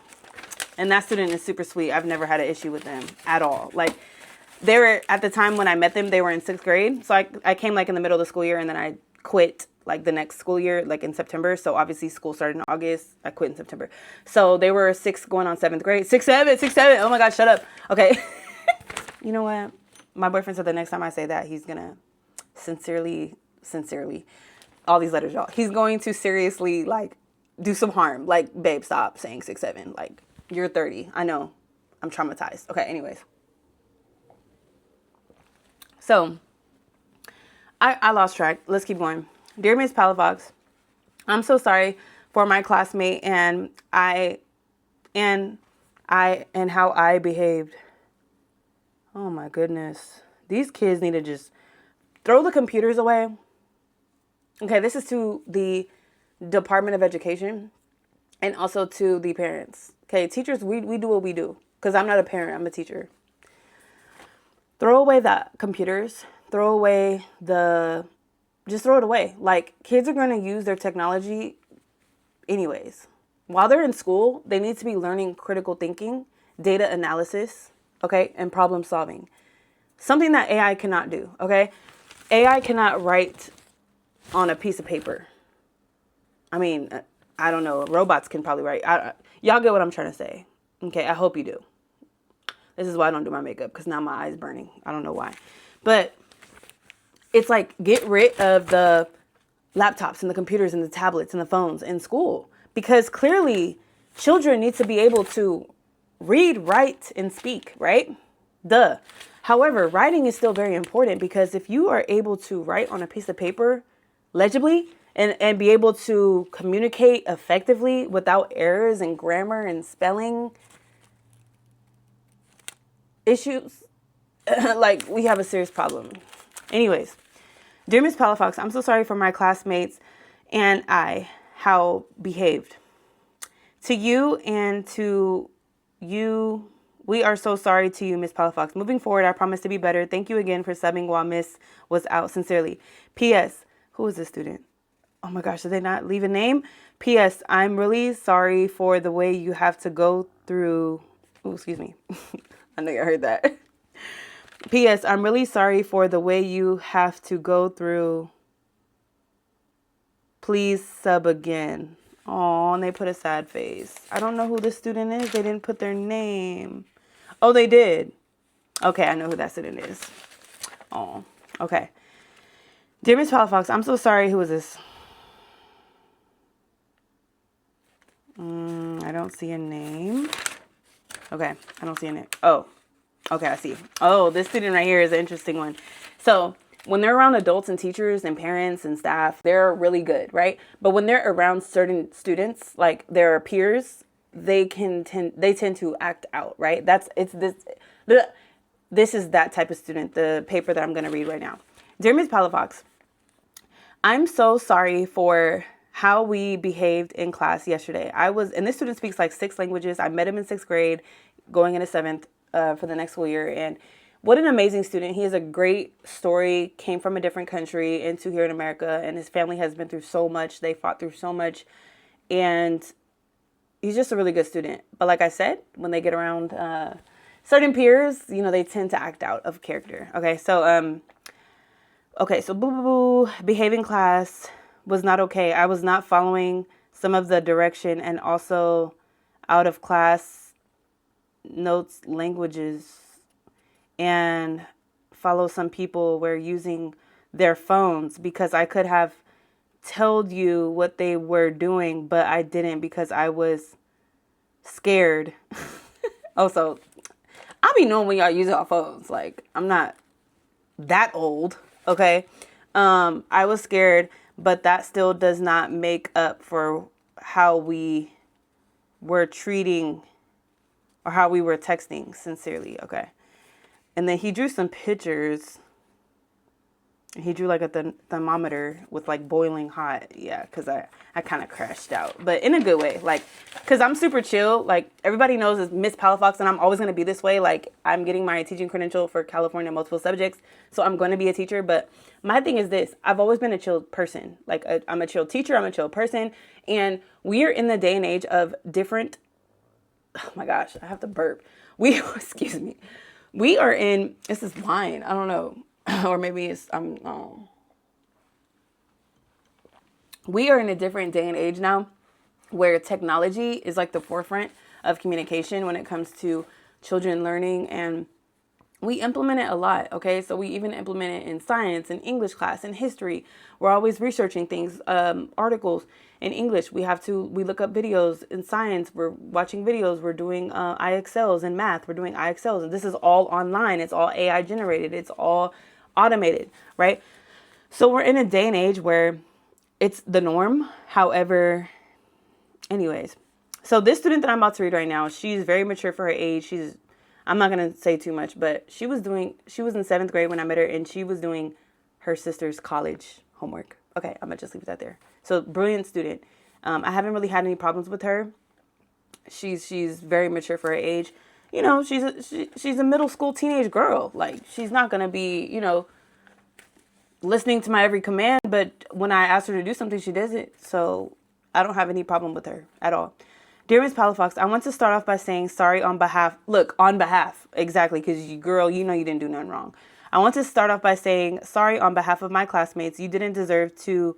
And that student is super sweet. I've never had an issue with them at all. Like, they were, at the time when I met them, they were in 6th grade. So I came like in the middle of the school year, and then I quit like the next school year, like in September. So obviously school started in August. I quit in September. So they were 6th going on 7th grade. 6, 7. Oh my God, shut up. Okay. You know what? My boyfriend said the next time I say that, he's going to sincerely, all these letters, y'all. He's going to seriously like do some harm. Like, babe, stop saying 6, 7. Like, you're 30. I know. I'm traumatized. Okay, anyways. So, I lost track. Let's keep going. Dear Miss Palafox, I'm so sorry for my classmate and how I behaved. Oh my goodness. These kids need to just throw the computers away. Okay, this is to the Department of Education and also to the parents. Okay, teachers, we do what we do. Because I'm not a parent, I'm a teacher. Throw away the computers. Just throw it away. Like, kids are going to use their technology anyways. While they're in school, they need to be learning critical thinking, data analysis, okay, and problem solving. Something that AI cannot do, okay? AI cannot write on a piece of paper. I mean, I don't know. Robots can probably write. Y'all get what I'm trying to say. Okay, I hope you do. This is why I don't do my makeup, because now my eye's burning. I don't know why. But it's like, get rid of the laptops and the computers and the tablets and the phones in school. Because clearly, children need to be able to read, write, and speak, right? Duh. However, writing is still very important, because if you are able to write on a piece of paper legibly and be able to communicate effectively without errors in grammar and spelling issues, like, we have a serious problem. Anyways, dear Miss Palafox, I'm so sorry for my classmates and how behaved. To you and to you, we are so sorry to you, Miss Palafox. Moving forward, I promise to be better. Thank you again for subbing while Miss was out. Sincerely. P.S. Who is this student? Oh my gosh, did they not leave a name? P.S. I'm really sorry for the way you have to go through. Oh, excuse me. I know you heard that. P.S. I'm really sorry for the way you have to go through. Please sub again. Oh, and they put a sad face. I don't know who this student is. They didn't put their name. Oh, they did. Okay, I know who that student is. Oh, okay. Dear Miss Palafox, I'm so sorry. Who is this? I don't see a name. Okay, I don't see a name. Oh, okay, I see. Oh, this student right here is an interesting one. So when they're around adults and teachers and parents and staff, they're really good, right? But when they're around certain students, like their peers, they tend to act out, right? This is that type of student, the paper that I'm going to read right now. Dear Ms. Palafox, I'm so sorry for how we behaved in class yesterday. And this student speaks like 6 languages. I met him in 6th grade, going into 7th for the next school year. And what an amazing student. He has a great story, came from a different country into here in America, and his family has been through so much. They fought through so much. And he's just a really good student. But like I said, when they get around certain peers, they tend to act out of character. Okay, so behaving class was not okay. I was not following some of the direction, and also out of class notes languages, and follow some people were using their phones, because I could have told you what they were doing, but I didn't because I was scared. Also, I be knowing when y'all use our phones. Like, I'm not that old, okay? I was scared, but that still does not make up for how we were treating or how we were texting sincerely, okay? And then he drew some pictures. He drew like a thermometer with like boiling hot. Yeah, because I kind of crashed out. But in a good way. Like, because I'm super chill. Like, everybody knows it's Miss Palafox, and I'm always going to be this way. Like, I'm getting my teaching credential for California multiple subjects. So I'm going to be a teacher. But my thing is this. I've always been a chill person. Like, I'm a chill teacher. I'm a chill person. And we're in the day and age of different... Oh, my gosh. I have to burp. Excuse me. We are in... This is wine. I don't know. Or maybe it's, we are in a different day and age now where technology is like the forefront of communication when it comes to children learning, and we implement it a lot. Okay. So we even implement it in science and English class and history. We're always researching things, articles in English. We look up videos in science. We're watching videos. We're doing IXLs in math. We're doing IXLs, and this is all online. It's all AI generated. It's all automated, right? So we're in a day and age where it's the norm. However, anyways, so this student that I'm about to read right now, she's very mature for her age. I'm not going to say too much, but she was in 7th grade when I met her, and she was doing her sister's college homework. Okay, I'm going to just leave that there. So brilliant student. I haven't really had any problems with her. She's very mature for her age. You know, she's a middle school teenage girl. Like, she's not going to be, listening to my every command. But when I ask her to do something, she does it. So I don't have any problem with her at all. Dear Ms. Palafox, I want to start off by saying sorry on behalf. Exactly. Because girl, you didn't do nothing wrong. I want to start off by saying sorry on behalf of my classmates. You didn't deserve to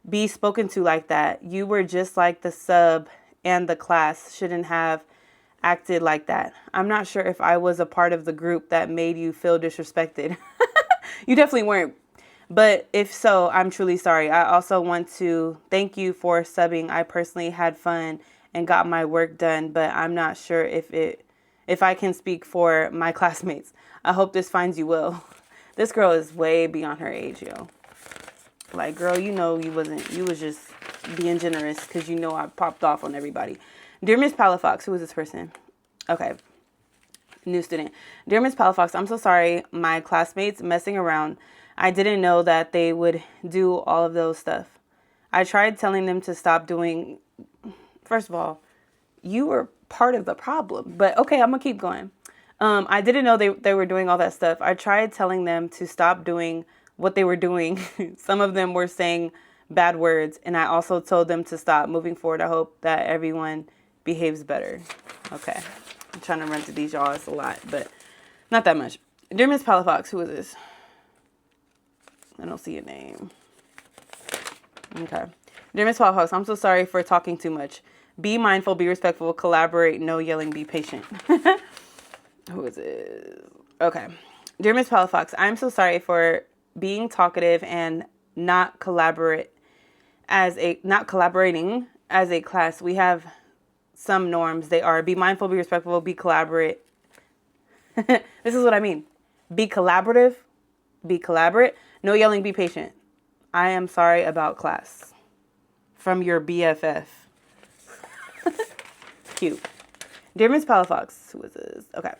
be spoken to like that. You were just like the sub, and the class shouldn't have acted like that. I'm not sure if I was a part of the group that made you feel disrespected. You definitely weren't. But if so, I'm truly sorry. I also want to thank you for subbing. I personally had fun and got my work done, but I'm not sure if I can speak for my classmates. I hope this finds you well. This girl is way beyond her age, yo. Like, girl, you was just being generous because I popped off on everybody. Dear Miss Palafox, who is this person? Okay. New student. Dear Miss Palafox, I'm so sorry. My classmates messing around. I didn't know that they would do all of those stuff. I tried telling them to stop doing. First of all, you were part of the problem, but okay, I'm gonna keep going. I didn't know they were doing all that stuff. I tried telling them to stop doing what they were doing. Some of them were saying bad words, and I also told them to stop. Moving forward, I hope that everyone behaves better. Okay. I'm trying to run through these, y'all. It's a lot, but not that much. Dear Miss Palafox, who is this? I don't see a name. Okay. Dear Miss Palafox, I'm so sorry for talking too much. Be mindful, be respectful, collaborate, no yelling, be patient. Who is this? Okay. Dear Miss Palafox, I'm so sorry for being talkative and not collaborating as a class. We have some norms. They are be mindful, be respectful, be collaborate. This is what I mean. Be collaborative, be collaborate, no yelling, be patient. I am sorry about class. From your BFF. Cute. Dear Miss Palafox, who is this? Okay.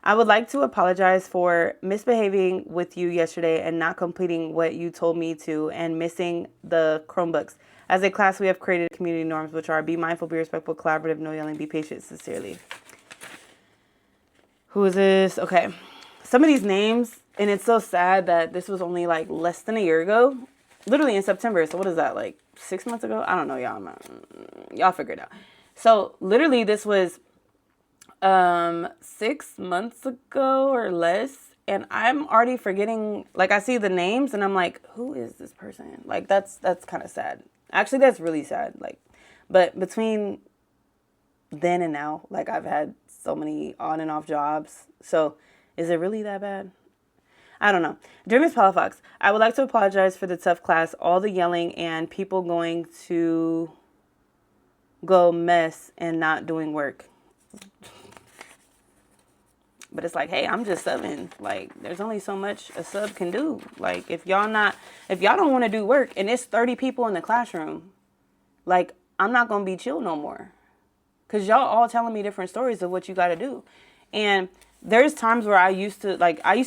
I would like to apologize for misbehaving with you yesterday and not completing what you told me to and missing the Chromebooks. As a class, we have created community norms, which are be mindful, be respectful, collaborative, no yelling, be patient, sincerely. Who is this? Okay. Some of these names, and it's so sad that this was only like less than a year ago. Literally in September. So what is that, like 6 months ago? I don't know, y'all. Y'all figure it out. So literally this was 6 months ago or less. And I'm already forgetting, like I see the names and I'm like, who is this person? Like that's kind of sad. Actually, that's really sad. Like, but between then and now, like I've had so many on and off jobs. So is it really that bad? I don't know. Dear Ms. Palafox, I would like to apologize for the tough class, all the yelling and people going to go mess and not doing work. But it's like, hey, I'm just subbing. Like, there's only so much a sub can do. Like, if y'all don't want to do work and it's 30 people in the classroom, like, I'm not going to be chill no more. Because y'all all telling me different stories of what you got to do. And there's times where I used to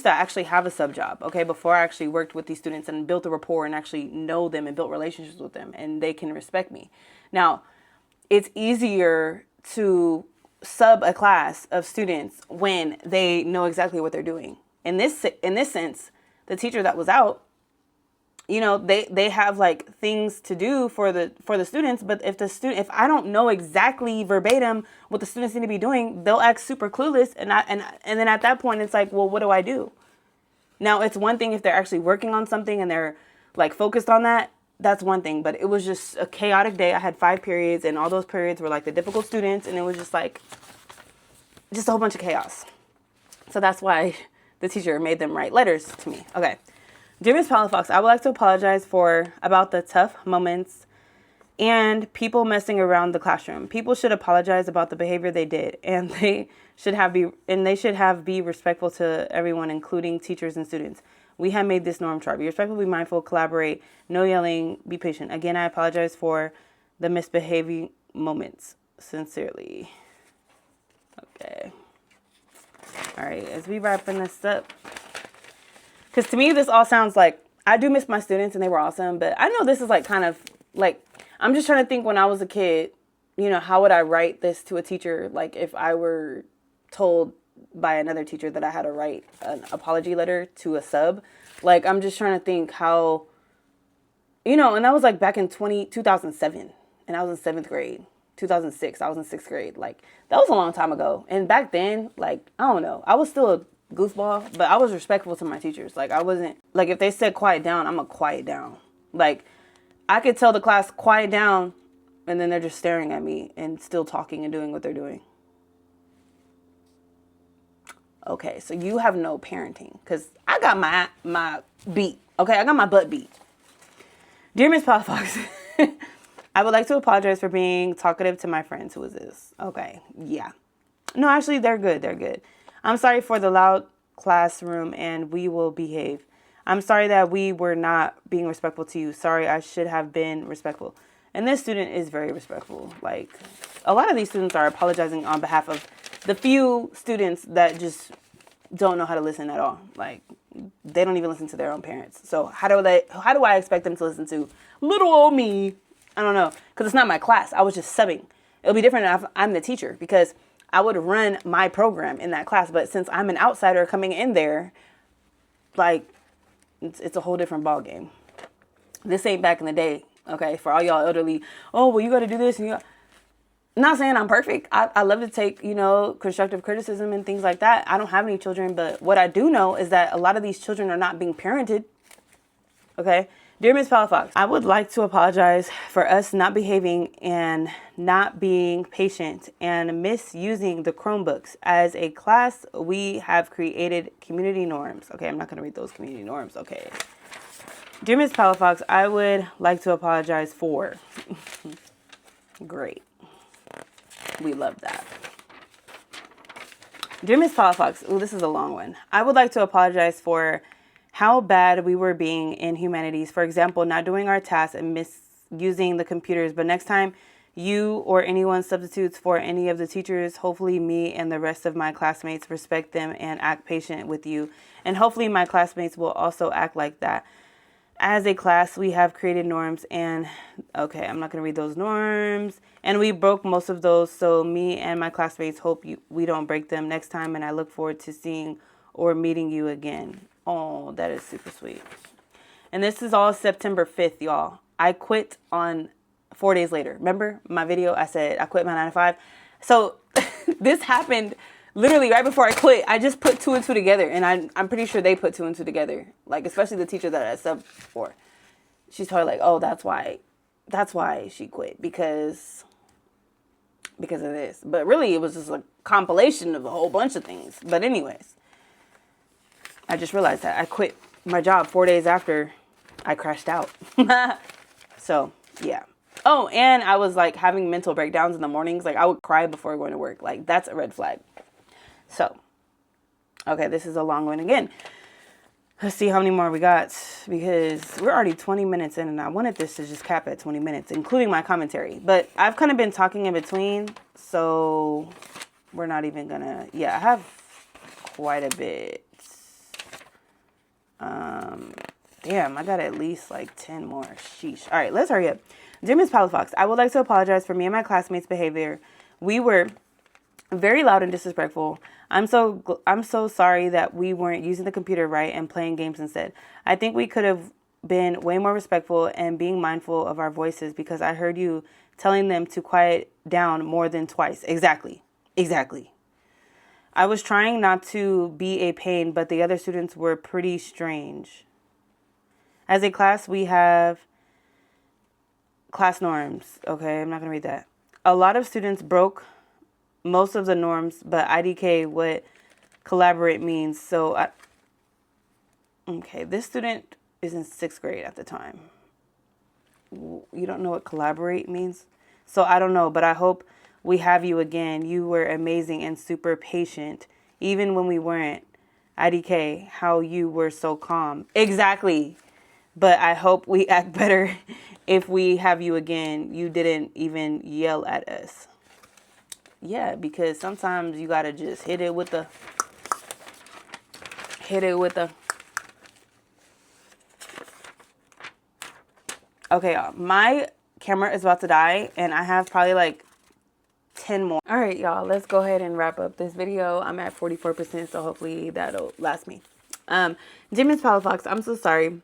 actually have a sub job, okay, before I actually worked with these students and built a rapport and actually know them and built relationships with them and they can respect me. Now, it's easier to sub a class of students when they know exactly what they're doing. In this sense, the teacher that was out, they have like things to do for the students, but if I don't know exactly verbatim what the students need to be doing, they'll act super clueless, and then at that point it's like, well, what do I do? Now, it's one thing if they're actually working on something and they're like focused on that. That's one thing, but it was just a chaotic day. I had 5 periods, and all those periods were like the difficult students, and it was just a whole bunch of chaos. So that's why the teacher made them write letters to me. Okay. Dear Ms. Palafox, I would like to apologize about the tough moments and people messing around the classroom. People should apologize about the behavior they did, and they should have be respectful to everyone, including teachers and students. We have made this norm chart. Be respectful, be mindful, collaborate, no yelling, be patient. Again, I apologize for the misbehaving moments. Sincerely. Okay. All right, as we wrapping this up. Because to me, this all sounds like, I do miss my students and they were awesome, but I know this is like kind of like, I'm just trying to think when I was a kid, how would I write this to a teacher? Like if I were told by another teacher that I had to write an apology letter to a sub. Like, I'm just trying to think how, and that was like back in 2007, and I was in 7th grade. 2006, I was in 6th grade. Like, that was a long time ago. And back then, like, I don't know, I was still a goofball, but I was respectful to my teachers. Like, I wasn't, like, if they said quiet down, I'm gonna quiet down. Like, I could tell the class quiet down, and then they're just staring at me and still talking and doing what they're doing. Okay, so you have no parenting, because I got my beat. Okay, I got my butt beat. Dear Miss Palafox, I would like to apologize for being talkative to my friends. Who is this? Okay, yeah. No, actually, they're good. They're good. I'm sorry for the loud classroom, and we will behave. I'm sorry that we were not being respectful to you. Sorry, I should have been respectful. And this student is very respectful. Like, a lot of these students are apologizing on behalf of the few students that just don't know how to listen at all. Like, they don't even listen to their own parents. So how do I expect them to listen to little old me? I don't know, because it's not my class. I was just subbing. It'll be different if I'm the teacher, because I would run my program in that class. But since I'm an outsider coming in there, like, it's a whole different ball game. This ain't back in the day, okay? For all y'all elderly, oh, well, you got to do this. And I'm not saying I'm perfect. I love to take, constructive criticism and things like that. I don't have any children, but what I do know is that a lot of these children are not being parented, okay? Dear Ms. Palafox, I would like to apologize for us not behaving and not being patient and misusing the Chromebooks. As a class, we have created community norms. Okay, I'm not going to read those community norms. Okay. Dear Ms. Palafox, I would like to apologize for. Great. We love that. Dear Ms. Palafox, this is a long one. I would like to apologize for how bad we were being in humanities. For example, not doing our tasks and misusing the computers. But next time you or anyone substitutes for any of the teachers, hopefully me and the rest of my classmates respect them and act patient with you. And hopefully my classmates will also act like that. As a class, we have created norms and, okay, I'm not going to read those norms. And we broke most of those. So me and my classmates hope we don't break them next time. And I look forward to seeing or meeting you again. Oh, that is super sweet. And this is all September 5th, y'all. I quit on 4 days later. Remember my video? I said I quit my 9 to 5. So this happened literally right before I quit. I just put 2 and 2 together. And I'm pretty sure they put 2 and 2 together. Like, especially the teacher that I subbed for. She's probably like, oh, that's why she quit. Because of this. But really, it was just a compilation of a whole bunch of things. But anyways. I just realized that I quit my job 4 days after I crashed out. So, yeah. Oh, and I was like having mental breakdowns in the mornings. Like, I would cry before going to work. Like, that's a red flag. So, Okay, this is a long one again. Let's see how many more we got, because we're already 20 minutes in, and I wanted this to just cap at 20 minutes, including my commentary. But I've kind of been talking in between, so we're not even gonna... Yeah, I have quite a bit. Damn, I got at least like 10 more. Sheesh. All right, let's hurry up. Dear Ms. Palafox, I would like to apologize for me and my classmates' behavior. We were very loud and disrespectful. I'm so sorry that we weren't using the computer right and playing games instead. I think we could have been way more respectful and being mindful of our voices, because I heard you telling them to quiet down more than twice. Exactly. I was trying not to be a pain, but the other students were pretty strange. As a class, we have class norms. Okay, I'm not going to read that. A lot of students broke most of the norms, but IDK what collaborate means. So, okay, this student is in 6th grade at the time. You don't know what collaborate means? So I don't know, but I hope we have you again. You were amazing and super patient, even when we weren't. IDK, how you were so calm. Exactly. But I hope we act better if we have you again. You didn't even yell at us. Yeah, because sometimes you gotta just hit it with the... Okay, y'all. My camera is about to die, and I have probably like 10 more. All right, y'all. Let's go ahead and wrap up this video. I'm at 44%, so hopefully that'll last me. Dear Ms. Palafox, I'm so sorry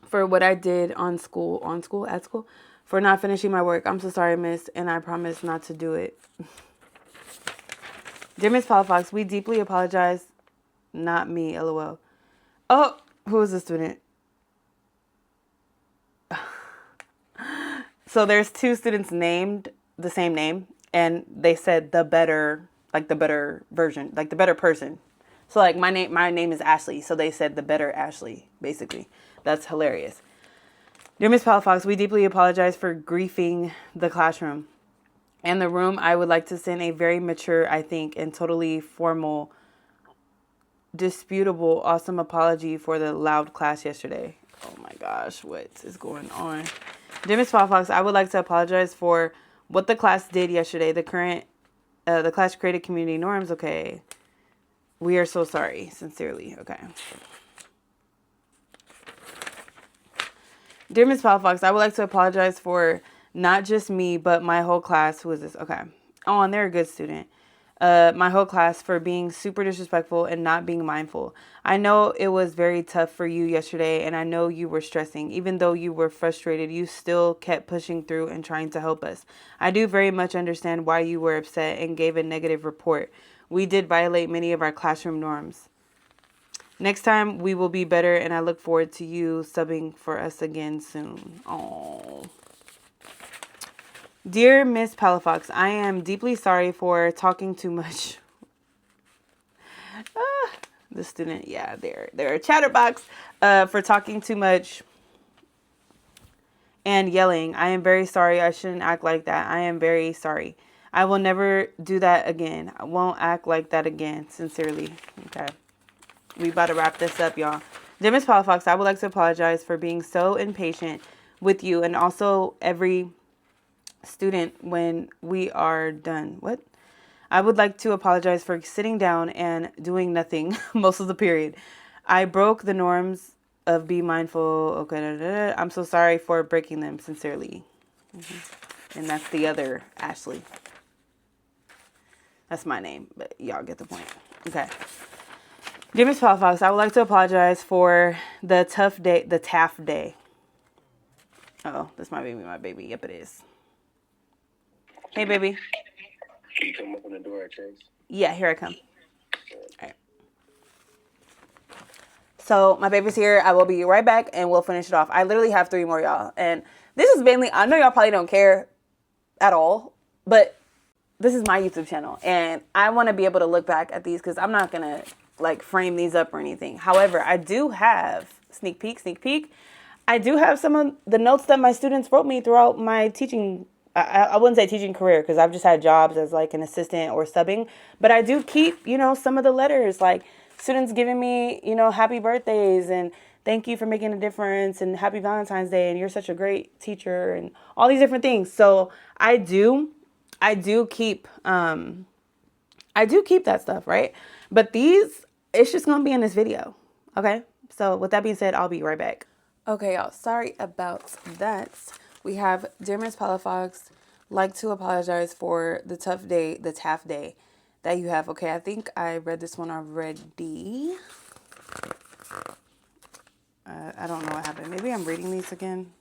for what I did at school, for not finishing my work. I'm so sorry, miss, and I promise not to do it. Dear Ms. Palafox, we deeply apologize. Not me, LOL. Oh, who is the student? So there's 2 students named the same name, and they said the better version, like the better person. So like my name is Ashley, so they said the better Ashley, basically. That's hilarious. Dear Ms. Palafox, we deeply apologize for griefing the classroom and the room. I would like to send a very mature, I think, and totally formal, disputable, awesome apology for the loud class yesterday. Oh my gosh, what is going on? Dear Ms. Palafox, I would like to apologize for what the class did yesterday. The class created community norms. Okay. We are so sorry. Sincerely. Okay. Dear Ms. Palafox, I would like to apologize for not just me, but my whole class. Who is this? Okay. Oh, and they're a good student. My whole class for being super disrespectful and not being mindful. I know it was very tough for you yesterday, and I know you were stressing. Even though you were frustrated, you still kept pushing through and trying to help us. I do very much understand why you were upset and gave a negative report. We did violate many of our classroom norms. Next time, we will be better, and I look forward to you subbing for us again soon. Oh. Dear Miss Palafox, I am deeply sorry for talking too much. The student, yeah, they're a chatterbox. For talking too much and yelling. I am very sorry. I shouldn't act like that. I am very sorry. I will never do that again. I won't act like that again. Sincerely. Okay. We about to wrap this up, y'all. Dear Ms. Palafox, I would like to apologize for being so impatient with you and also every student when we are done. What? I would like to apologize for sitting down and doing nothing most of the period. I broke the norms of be mindful. Okay, I'm so sorry for breaking them. Sincerely. And that's the other Ashley. That's my name, but y'all get the point. Okay. Dear Ms. Palafox, I would like to apologize for the taff day. Oh, this might be my baby. Yep, it is. Hey, baby. Can you come open the door, Chase? Yeah, here I come. All right. So my baby's here. I will be right back, and we'll finish it off. I literally have 3 more, y'all. And this is mainly, I know y'all probably don't care at all, but this is my YouTube channel, and I want to be able to look back at these because I'm not going to, like, frame these up or anything. However, I do have, sneak peek, I do have some of the notes that my students wrote me throughout my teaching. I wouldn't say teaching career because I've just had jobs as like an assistant or subbing, but I do keep, some of the letters, like students giving me, you know, happy birthdays and thank you for making a difference and happy Valentine's Day and you're such a great teacher and all these different things. So I do keep that stuff, right? But these, it's just gonna be in this video, okay? So with that being said, I'll be right back. Okay, y'all, sorry about that. We have Dear Miss Palafox, like to apologize for the tough day, the TAF day that you have. Okay, I think I read this one already. I don't know what happened. Maybe I'm reading these again.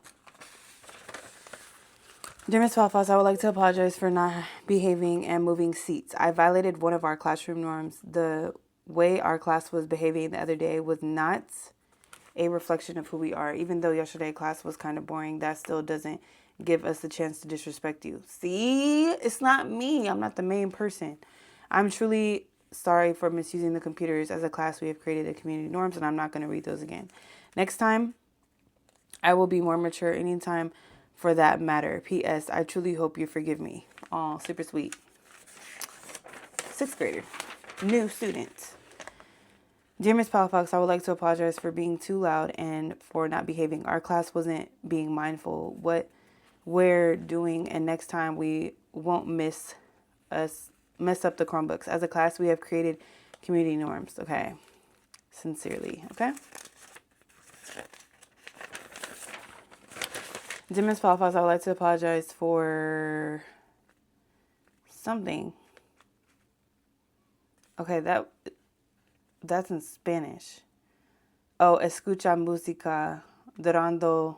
Dear Ms. Palafox, I would like to apologize for not behaving and moving seats. I violated one of our classroom norms. The way our class was behaving the other day was not a reflection of who we are. Even though yesterday class was kind of boring, that still doesn't give us the chance to disrespect you. See, it's not me. I'm not the main person. I'm truly sorry for misusing the computers. As a class, we have created a community norms, and I'm not going to read those again. Next time, I will be more mature anytime for that matter. P.S. I truly hope you forgive me. Oh, super sweet. 6th grader. New student. Dear Miss Palafox, I would like to apologize for being too loud and for not behaving. Our class wasn't being mindful what we're doing, and next time we won't mess up the Chromebooks. As a class, we have created community norms. Okay. Sincerely. Okay. Dear Ms. Palafox, I would like to apologize for something. Okay, that's in Spanish. Oh, escucha música durante,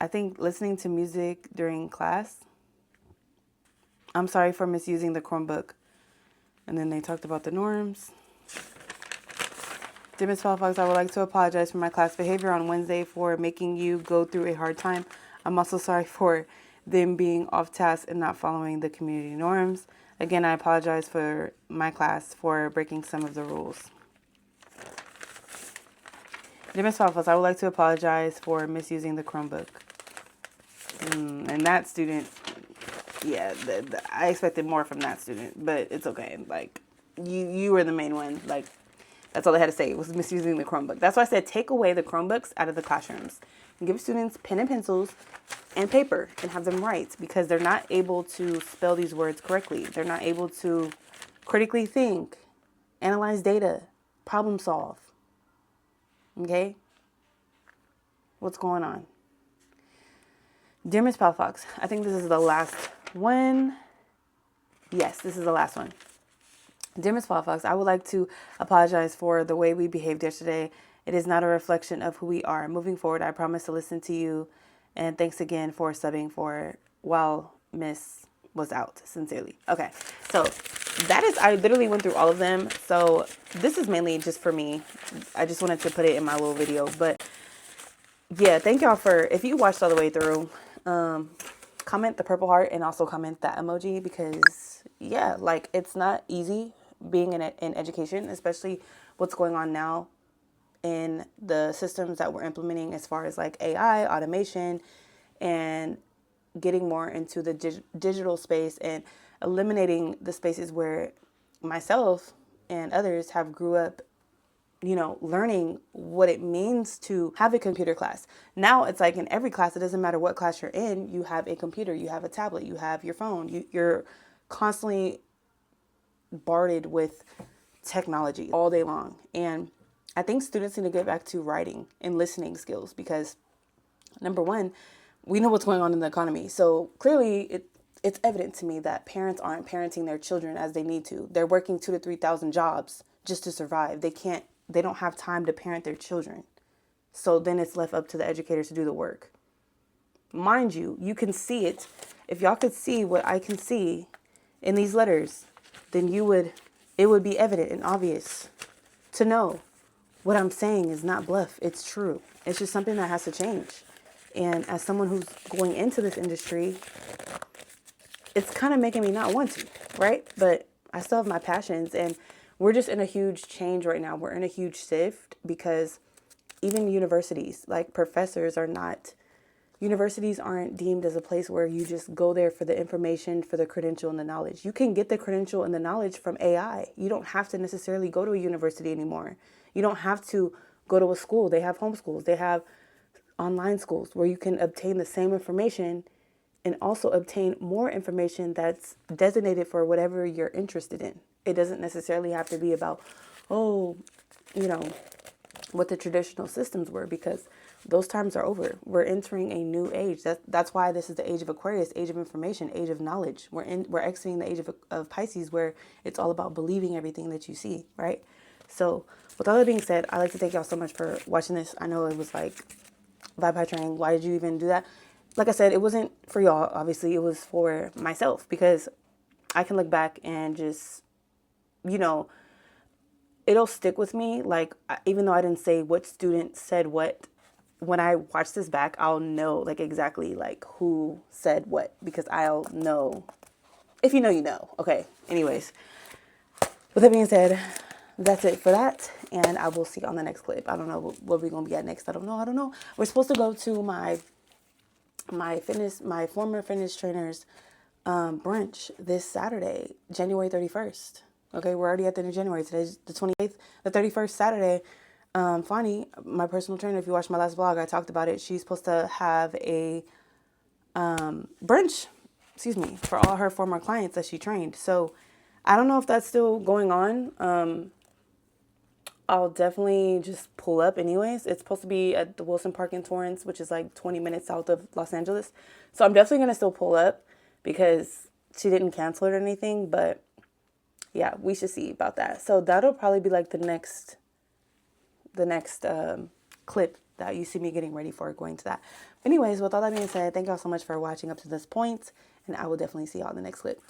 I think listening to music during class. I'm sorry for misusing the Chromebook. And then they talked about the norms. Dear Ms. Palafox, I would like to apologize for my class behavior on Wednesday for making you go through a hard time. I'm also sorry for them being off task and not following the community norms. Again, I apologize for my class for breaking some of the rules. Dear Ms. Palafox, I would like to apologize for misusing the Chromebook. And that student, yeah, I expected more from that student, but it's okay. Like, you were the main one. Like, that's all I had to say was misusing the Chromebook. That's why I said take away the Chromebooks out of the classrooms and give students pen and pencils and paper and have them write, because they're not able to spell these words correctly. They're not able to critically think, analyze data, problem solve. Okay? What's going on? Dear Ms. Palafox, I think this is the last one. Yes, this is the last one. Dear Ms. Palafox, I would like to apologize for the way we behaved yesterday. It is not a reflection of who we are. Moving forward, I promise to listen to you. And thanks again for subbing for while Miss was out. Sincerely. Okay, so that is, I literally went through all of them. So this is mainly just for me. I just wanted to put it in my little video. But yeah, thank y'all for, if you watched all the way through, comment the purple heart and also comment that emoji, because yeah, like, it's not easy being in education, especially what's going on now in the systems that we're implementing as far as like AI, automation, and getting more into the digital space and eliminating the spaces where myself and others have grew up, you know, learning what it means to have a computer class. Now it's like in every class, it doesn't matter what class you're in, you have a computer, you have a tablet, you have your phone, you're constantly bombarded with technology all day long. And I think students need to get back to writing and listening skills, because number one, we know what's going on in the economy. So clearly it's evident to me that parents aren't parenting their children as they need to. They're working 2,000 to 3,000 jobs just to survive. They don't have time to parent their children. So then it's left up to the educators to do the work. Mind you, you can see it. If y'all could see what I can see in these letters, then it would be evident and obvious to know what I'm saying is not bluff. It's true. It's just something that has to change. And as someone who's going into this industry, it's kind of making me not want to, right? But I still have my passions, and we're just in a huge change right now. We're in a huge shift, because even universities, like professors, are not Universities aren't deemed as a place where you just go there for the information, for the credential and the knowledge. You can get the credential and the knowledge from AI. You don't have to necessarily go to a university anymore. You don't have to go to a school. They have homeschools. They have online schools where you can obtain the same information and also obtain more information that's designated for whatever you're interested in. It doesn't necessarily have to be about, oh, you know, what the traditional systems were, because those times are over. We're entering a new age. That's why this is the age of Aquarius, age of information, age of knowledge. We're exiting the age of Pisces, where it's all about believing everything that you see, right? So with all that being said, I'd like to thank y'all so much for watching this. I know it was like vibe high training. Why did you even do that? Like I said, it wasn't for y'all. Obviously, it was for myself, because I can look back and just, you know, it'll stick with me. Like, even though I didn't say what student said what, when I watch this back, I'll know like exactly like who said what, because I'll know. If you know, you know. Okay. Anyways, with that being said, that's it for that. And I will see you on the next clip. I don't know what we're going to be at next. I don't know. We're supposed to go to my former fitness trainer's brunch this Saturday, January 31st. Okay, we're already at the end of January. Today's the 28th, the 31st Saturday. Fani, my personal trainer, if you watched my last vlog, I talked about it. She's supposed to have a brunch, for all her former clients that she trained. So I don't know if that's still going on. I'll definitely just pull up anyways. It's supposed to be at the Wilson Park in Torrance, which is like 20 minutes south of Los Angeles. So I'm definitely going to still pull up, because she didn't cancel it or anything. But yeah, we should see about that. So that'll probably be like the next clip that you see me getting ready for going to that. Anyways, with all that being said, thank y'all so much for watching up to this point, and I will definitely see y'all in the next clip.